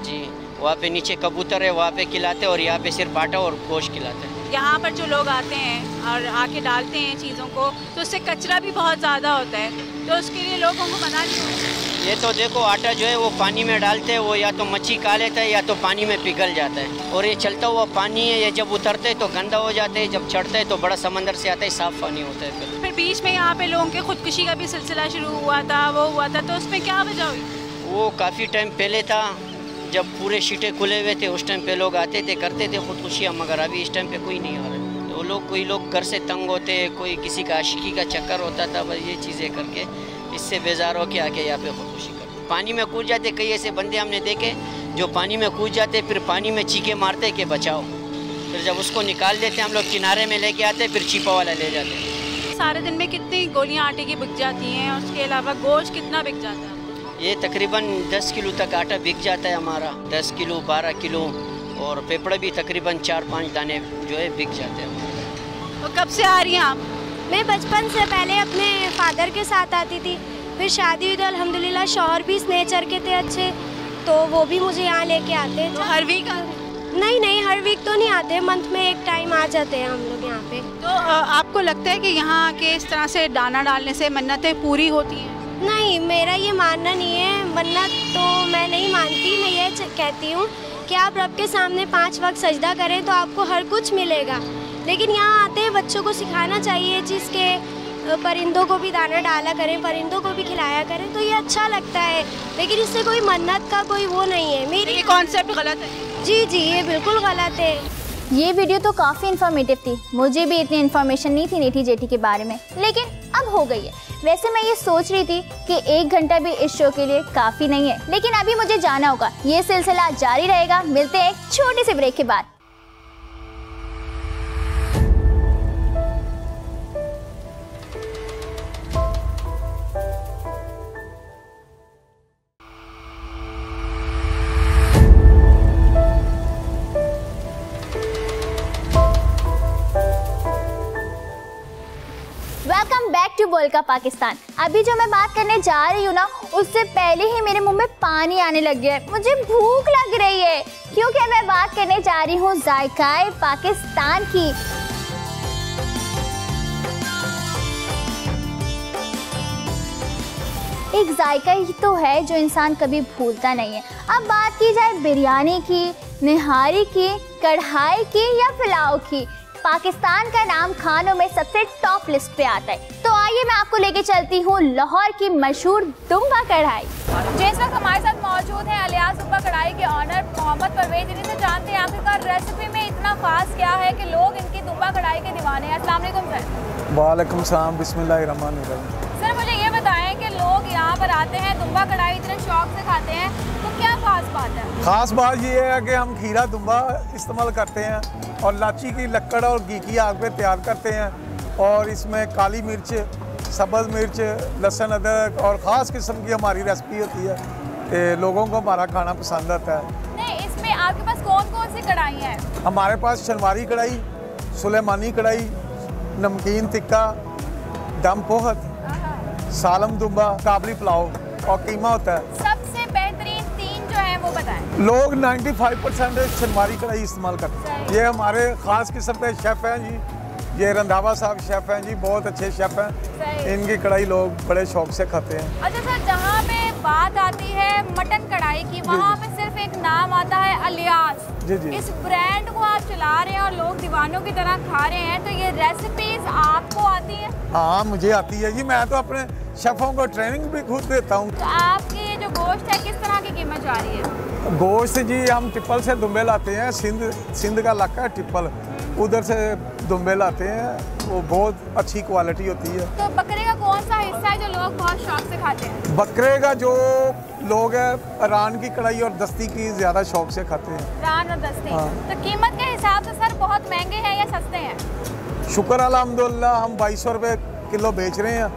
जी, वहाँ पे नीचे कबूतर है वहाँ पे खिलाते हैं और यहाँ पे सिर्फ आटा और गोश्त खिलाते हैं। यहाँ पर जो लोग आते हैं और आके डालते हैं चीज़ों को, तो उससे कचरा भी बहुत ज़्यादा होता है, तो उसके लिए लोगों को मना नहीं होता। ये तो देखो आटा जो है वो पानी में डालते हैं, वो या तो मच्छी खा लेता है या तो पानी में पिघल जाता है, और ये चलता हुआ पानी है, ये जब उतरते हैं तो गंदा हो जाता है, जब चढ़ता है तो बड़ा समंदर से आता है, साफ़ पानी होता है। फिर बीच में यहाँ पे लोगों के खुदकुशी का भी सिलसिला शुरू हुआ था, वो हुआ था, तो उसमें क्या वजह हुई? वो काफ़ी टाइम पहले था, जब पूरे शीटे खुले हुए थे, उस टाइम पे लोग आते थे, करते थे खुदकुशियाँ, मगर अभी इस टाइम पे कोई नहीं आ रहा है। तो लोग, कोई लोग घर से तंग होते, कोई किसी का आशिकी का चक्कर होता था, बस ये चीज़ें करके इससे बेजार हो के आके यहाँ पे खुदकुशी करते, पानी में कूद जाते। कई ऐसे बंदे हमने देखे जो पानी में कूद जाते, फिर पानी में चीखे मारते कि बचाओ, फिर जब उसको निकाल देते हम लोग किनारे में लेके आते, फिर छिपा वाला ले जाते। सारे दिन में कितनी गोलियाँ आटे की बिक जाती हैं, और उसके अलावा गोश्त कितना बिक जाता है? ये तकरीबन 10 किलो तक आटा बिक जाता है हमारा, 10 किलो 12 किलो, और पेपड़ा भी तकरीबन 4-5 दाने जो है बिक जाते हैं। तो कब से आ रही हैं आप? मैं बचपन से पहले अपने फादर के साथ आती थी, फिर शादी हुई तो अल्हम्दुलिल्लाह शौहर भी इस नेचर के थे अच्छे, तो वो भी मुझे यहाँ लेके आते हैं। तो हर वीक? नहीं, हर वीक तो नहीं आते, मंथ में एक टाइम आ जाते हैं हम लोग यहाँ पे। तो आपको लगता है कि यहाँ के इस तरह से दाना डालने से मन्नतें पूरी होती हैं? नहीं, मेरा ये मानना नहीं है, मन्नत तो मैं नहीं मानती। मैं ये कहती हूँ कि आप रब के सामने 5 वक्त सजदा करें तो आपको हर कुछ मिलेगा, लेकिन यहाँ आते हैं बच्चों को सिखाना चाहिए ये चीज़ के परिंदों को भी दाना डाला करें, परिंदों को भी खिलाया करें, तो ये अच्छा लगता है, लेकिन इससे कोई मन्नत का कोई वो नहीं है। मेरी कॉन्सेप्ट गलत है। जी, ये बिल्कुल गलत है। ये वीडियो तो काफ़ी इन्फॉर्मेटिव थी, मुझे भी इतनी इन्फॉर्मेशन नहीं थी नेठी जेठी के बारे में, लेकिन अब हो गई है। वैसे मैं ये सोच रही थी कि 1 घंटा भी इस शो के लिए काफ़ी नहीं है, लेकिन अभी मुझे जाना होगा, ये सिलसिला जारी रहेगा। मिलते हैं एक छोटी सी ब्रेक के बाद। वेलकम बैक टू बोल का पाकिस्तान। अभी जो मैं बात करने जा रही हूँ ना, उससे पहले ही मेरे मुंह में पानी आने लग गया है, मुझे भूख लग रही है, क्योंकि मैं बात करने जा रही हूँ जायकाए पाकिस्तान की। एक जायका ही तो है जो इंसान कभी भूलता नहीं है। अब बात की जाए बिरयानी की, निहारी की, कढ़ाई की या पुलाव की, पाकिस्तान का नाम खानों में सबसे टॉप लिस्ट पे आता है। तो आइए मैं आपको लेके चलती हूँ लाहौर की मशहूर दुम्बा कढ़ाई। जिस वक्त हमारे साथ मौजूद हैं अलियास दुम्बा कढ़ाई के ऑनर मोहम्मद परवेज, इन्हीं से जानते हैं आखिरकार रेसिपी में इतना खास क्या है कि लोग इनकी दुम्बा कढ़ाई के दीवाने हैं। अस्सलाम वालेकुम सर। वालेकुम सलाम, बिस्मिल्लाहिर्रहमानिर्रहीम। सर मुझे ये बताएं कि लोग यहाँ पर आते हैं, दुम्बा कढ़ाई इतने शौक से खाते हैं, तो क्या खास बात है? खास बात ये है कि हम खीरा दुम्बा इस्तेमाल करते हैं और लाची की लक्कड़ और घी की आग पे तैयार करते हैं, और इसमें काली मिर्च, सब्ज़ मिर्च, लहसुन, अदरक और ख़ास किस्म की हमारी रेसिपी होती है कि लोगों को हमारा खाना पसंद आता है। नहीं, इसमें आपके पास कौन कौन सी कढ़ाई हैं? हमारे पास शनवारी कढ़ाई, सुलेमानी कढ़ाई, नमकीन टिक्का, दम पोहत, सालम दुम्बा, काबली पुलाव और कीमा होता है। सबसे बेहतरीन 3 जो हैं वो बताएं। लोग 95% शनवारी कढ़ाई इस्तेमाल करते हैं। ये हमारे ख़ास किस्म के शेफ़ हैं जी, ये रंधावा साहब शेफ़ हैं जी, बहुत अच्छे शेफ़ हैं, इनकी कढ़ाई लोग बड़े शौक से खाते हैं। अच्छा सर, जहाँ पे बात आती है मटन कढ़ाई की, वहाँ पे सिर्फ एक नाम आता है अलियास। जी जी। इस ब्रांड को आप चला रहे हैं और लोग दीवानों की तरह खा रहे हैं, तो ये रेसिपीज आपको आती हैं? हाँ, मुझे आती है जी, मैं तो अपने शेफ़ों को ट्रेनिंग भी खुद देता हूँ। तो आपकी ये जो गोश्त है किस तरह की कीमत जा रही है? गोश्त जी हम टिप्पल से दुम्बे लाते हैं, सिंध का इलाका है टिप्पल, उधर से दुम्बे लाते हैं, वो बहुत अच्छी क्वालिटी होती है। तो बकरे का कौन सा हिस्सा है जो लोग बहुत शौक से खाते हैं? बकरे का जो लोग है रान की कढ़ाई और दस्ती की ज़्यादा शौक से खाते हैं। रान और दस्ती। हाँ। तो कीमत के हिसाब से सर बहुत महंगे हैं या सस्ते हैं? शुक्र अल्हम्दुलिल्लाह, हम 2200 रुपये किलो बेच रहे हैं।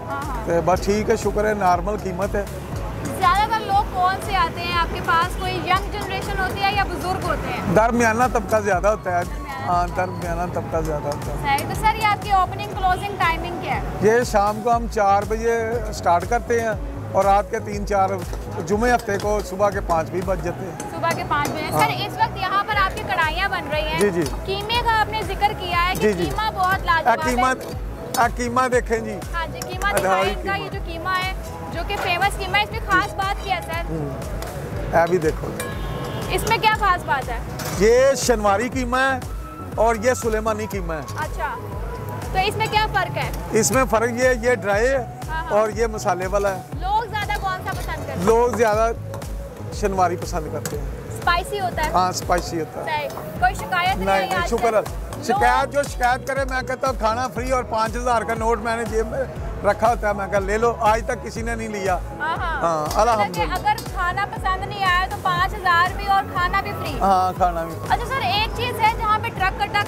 तो बस ठीक है, शुक्र है, नॉर्मल कीमत है। ज़्यादातर लोग कौन से आते हैं आपके पास? कोई यंग जनरेशन होती है या बुजुर्ग होते हैं? दरमियाना तबका ज़्यादा होता है। हाँ, दरमियाना तबका ज़्यादा होता है। तो सर ये आपकी ओपनिंग क्लोजिंग टाइमिंग क्या है? ये शाम को हम 4 बजे स्टार्ट करते हैं और रात के 3-4 जुमे हफ्ते को सुबह के 5 भी बज जाते हैं। सुबह के 5 बजे। हाँ। सर इस वक्त यहाँ पर आपकी कढ़ाइयाँ बन रही हैं। जी जी। कीमे का आपने जिक्र किया है कि जी। कीमा बहुत लाजवाब है। कीमा देखें जी। हाँ जी, कीमा दिखाएं इनका। ये जो कीमा है जो कि फेमस कीमा है, इसमें खास बात क्या है सर? अभी देखो इसमें क्या खास बात है? ये शनवारी कीमा है और ये सुलेमानी कीमा है। अच्छा, तो इसमें क्या फ़र्क है? इसमें फ़र्क ये ड्राई है और ये मसाले वाला है। लोग ज़्यादा कौन सा पसंद करते हैं? लोग ज़्यादा शनवारी पसंद करते हैं। स्पाइसी होता है? हाँ, स्पाइसी होता है। कोई शिकायत नहीं है? शुक्र। शिकायत करे, मैं कहता हूँ खाना फ्री और 5000 का नोट मैंने जेब में रखा होता है, मैं कहा ले लो, आज तक किसी ने नहीं लिया। हाँ, अल्हम्दुलिल्लाह। अगर खाना पसंद नहीं आया तो 5000 भी और खाना भी फ्री? हाँ, खाना भी। अच्छा सर, एक चीज़ है जहाँ पे ट्रक अड्डा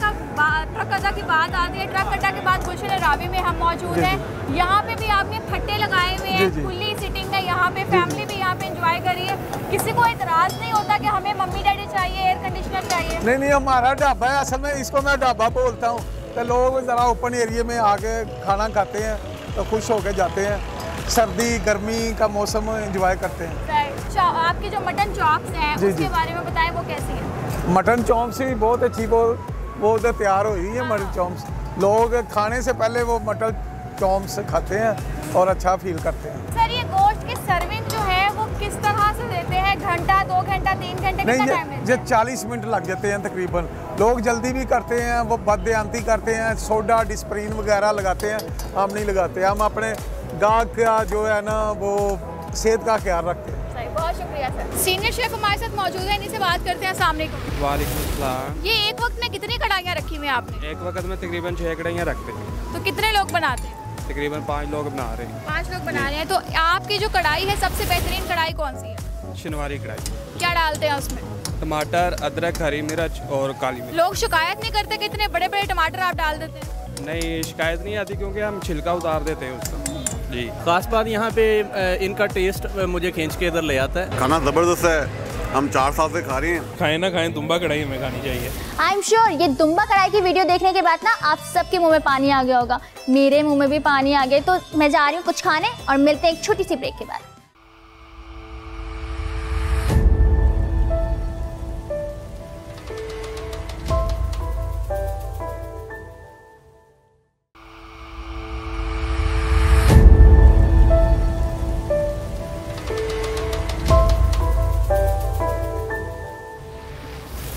की बात आती है। ट्रक अड्डा के बाद गुलशन रावी में हम मौजूद हैं। यहाँ पे भी आपने फट्टे लगाए हुए हैं, खुली सीटिंग है यहाँ पे, फैमिली भी यहाँ पे एंजॉय करी है। किसी को इतराज नहीं होता कि हमें मम्मी डैडी चाहिए, एयर कंडीशनर चाहिए? नहीं, हमारा ढाबा है, असल में इसको मैं ढाबा बोलता हूँ। तो लोग ज़रा ओपन एरिया में आके खाना खाते हैं तो खुश होकर जाते हैं। सर्दी गर्मी का मौसम एंजॉय करते हैं। आपकी जो मटन चॉप्स हैं उसके बारे में बताएं, वो कैसी है? मटन चॉप्स ही बहुत अच्छी, वो तो तैयार हो रही है। मटन चॉप्स लोग खाने से पहले वो मटन चॉप्स खाते हैं और अच्छा फील करते हैं। सर ये गोश्त की सर्विंग जो है वो किस तरह से देते हैं? घंटा, 2 घंटा, 3 घंटे? नहीं, ये 40 मिनट लग जाते हैं तकरीबन। लोग जल्दी भी करते हैं, वो बदयांती करते हैं, सोडा डिस्प्रीन वगैरह लगाते हैं। हम नहीं लगाते, हम अपने गाहक का जो है ना वो सेहत का ख्याल रखते हैं। बहुत शुक्रिया सर। सीनियर शेफ हमारे साथ मौजूद है, इन्हीं से बात करते हैं। अस्सलाम वालेकुम। वालेकुम अस्सलाम। ये एक वक्त में कितनी कढ़ाइयाँ रखी हुई हैं आपने? एक वक्त में तकरीबन 6 कढ़ाइयाँ रखते हैं। तो कितने लोग बनाते हैं? तकरीबन 5 लोग बना रहे हैं। 5 लोग बना रहे हैं। तो आपकी जो कढ़ाई है सबसे बेहतरीन कढ़ाई कौन सी है? शनवारी कढ़ाई। क्या डालते हैं उसमें? टमाटर, अदरक, हरी मिर्च और काली मिर्च। लोग शिकायत नहीं करते कि इतने बड़े बड़े टमाटर आप डाल देते हैं? नहीं, शिकायत नहीं आती क्योंकि हम छिलका उतार देते हैं उसका। जी, खास बात यहाँ पे इनका टेस्ट मुझे खींच के इधर ले आता है। खाना ज़बरदस्त है, हम 4 साल से खा रहे हैं। खाएं ना खाएं, दुम्बा कढ़ाई में खानी चाहिए। आई एम श्योर ये दुम्बा कढ़ाई की वीडियो देखने के बाद ना आप सबके मुंह में पानी आ गया होगा, मेरे मुंह में भी पानी आ गया। तो मैं जा रही हूँ कुछ खाने और मिलते हैं एक छोटी सी ब्रेक के बाद।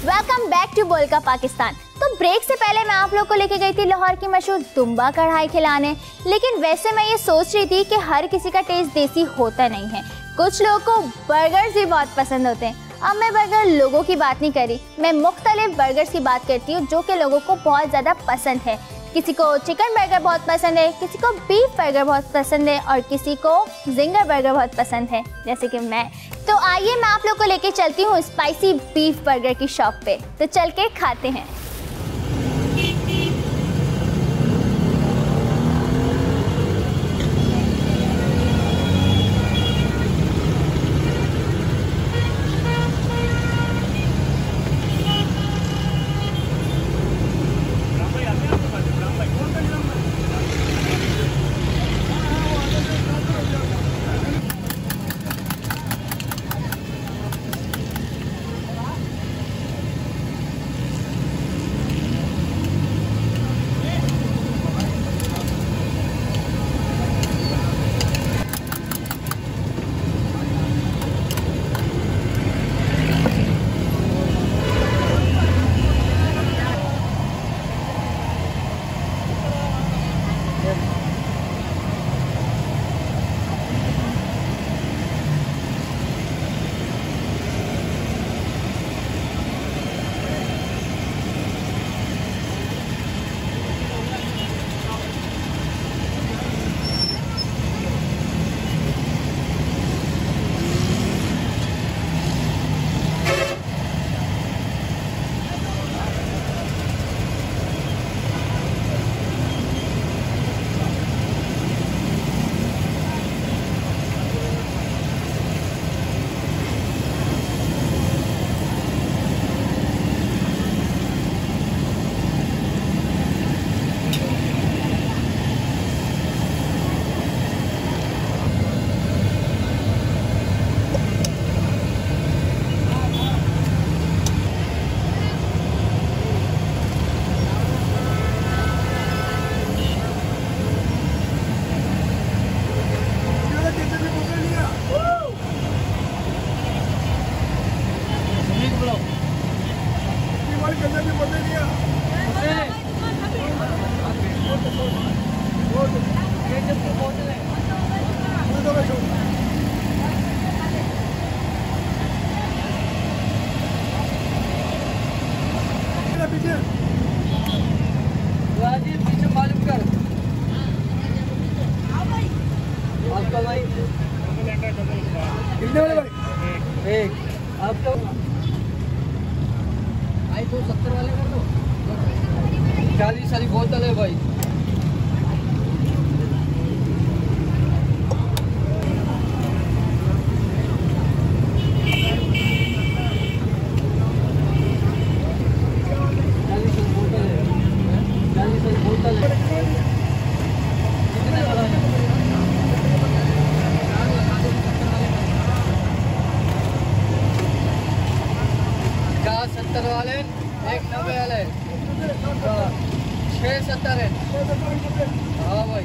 वेलकम बैक टू बोल का पाकिस्तान। तो ब्रेक से पहले मैं आप लोग को लेके गई थी लाहौर की मशहूर दुम्बा कढ़ाई खिलाने, लेकिन वैसे मैं ये सोच रही थी कि हर किसी का टेस्ट देसी होता नहीं है। कुछ लोगों को बर्गर्स भी बहुत पसंद होते हैं। अब मैं बर्गर लोगों की बात नहीं कर रही, मैं मुख्तलिफ बर्गर्स की बात करती हूँ जो कि लोगों को बहुत ज़्यादा पसंद है। किसी को चिकन बर्गर बहुत पसंद है, किसी को बीफ बर्गर बहुत पसंद है और किसी को जिंगर बर्गर बहुत पसंद है, जैसे कि मैं। तो आइए मैं आप लोग को लेके चलती हूँ स्पाइसी बीफ बर्गर की शॉप पे। तो चल के खाते हैं। आप तो भाई तो 70 वाले कर दो, 40 वाली बोतल है भाई। वाले, एक 90 वाले, 6 70 है। हाँ भाई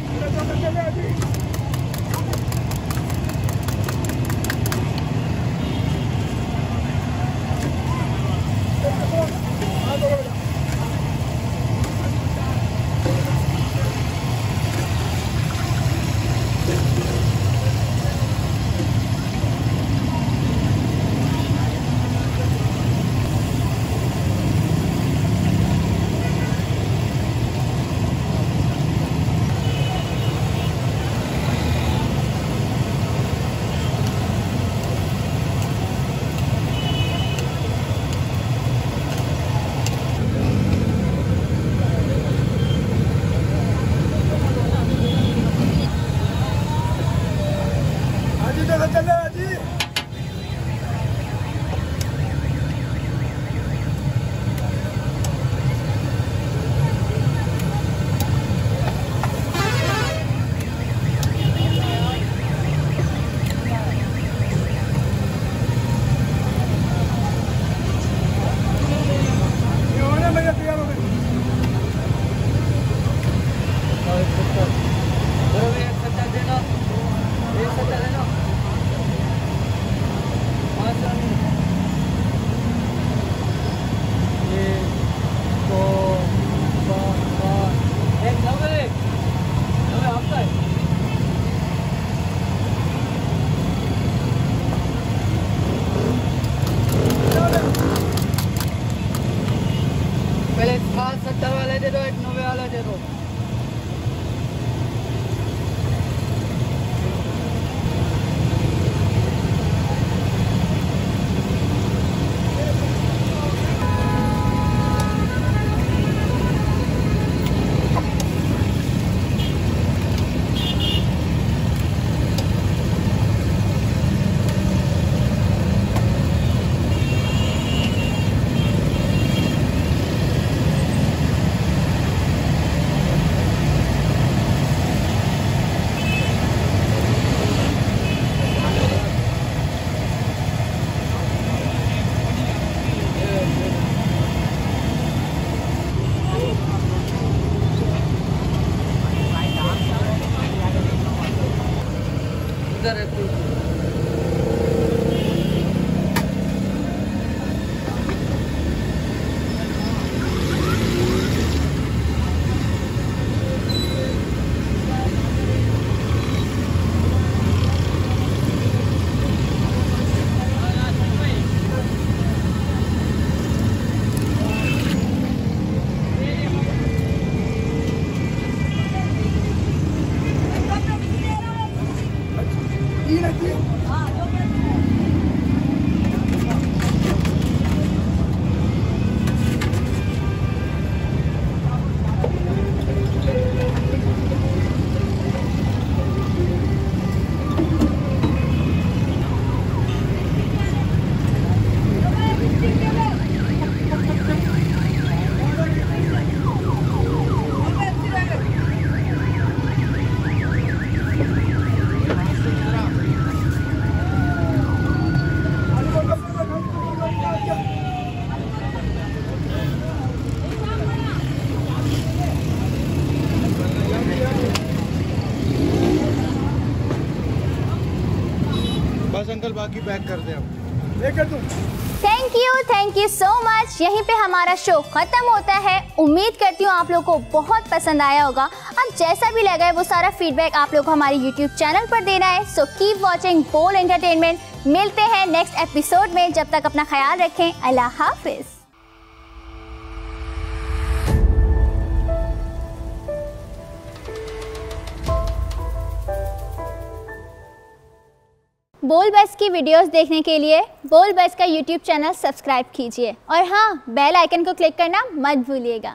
पहले 70 वाले दे दो, एक 90 वाला दे दो। इधर है बस अंकल, बाकी पैक कर दे आप, लेकर तुम। Thank you so much. यहीं पे हमारा शो खत्म होता है। उम्मीद करती हूँ आप लोगों को बहुत पसंद आया होगा। अब जैसा भी लगा है वो सारा फीडबैक आप लोगों को हमारे YouTube चैनल पर देना है। सो कीप वॉचिंग बोल एंटरटेनमेंट। मिलते हैं नेक्स्ट एपिसोड में। जब तक अपना ख्याल रखें। अल्लाह हाफिज। बोल बस की वीडियोस देखने के लिए बोल बस का यूट्यूब चैनल सब्सक्राइब कीजिए और हाँ, बेल आइकन को क्लिक करना मत भूलिएगा।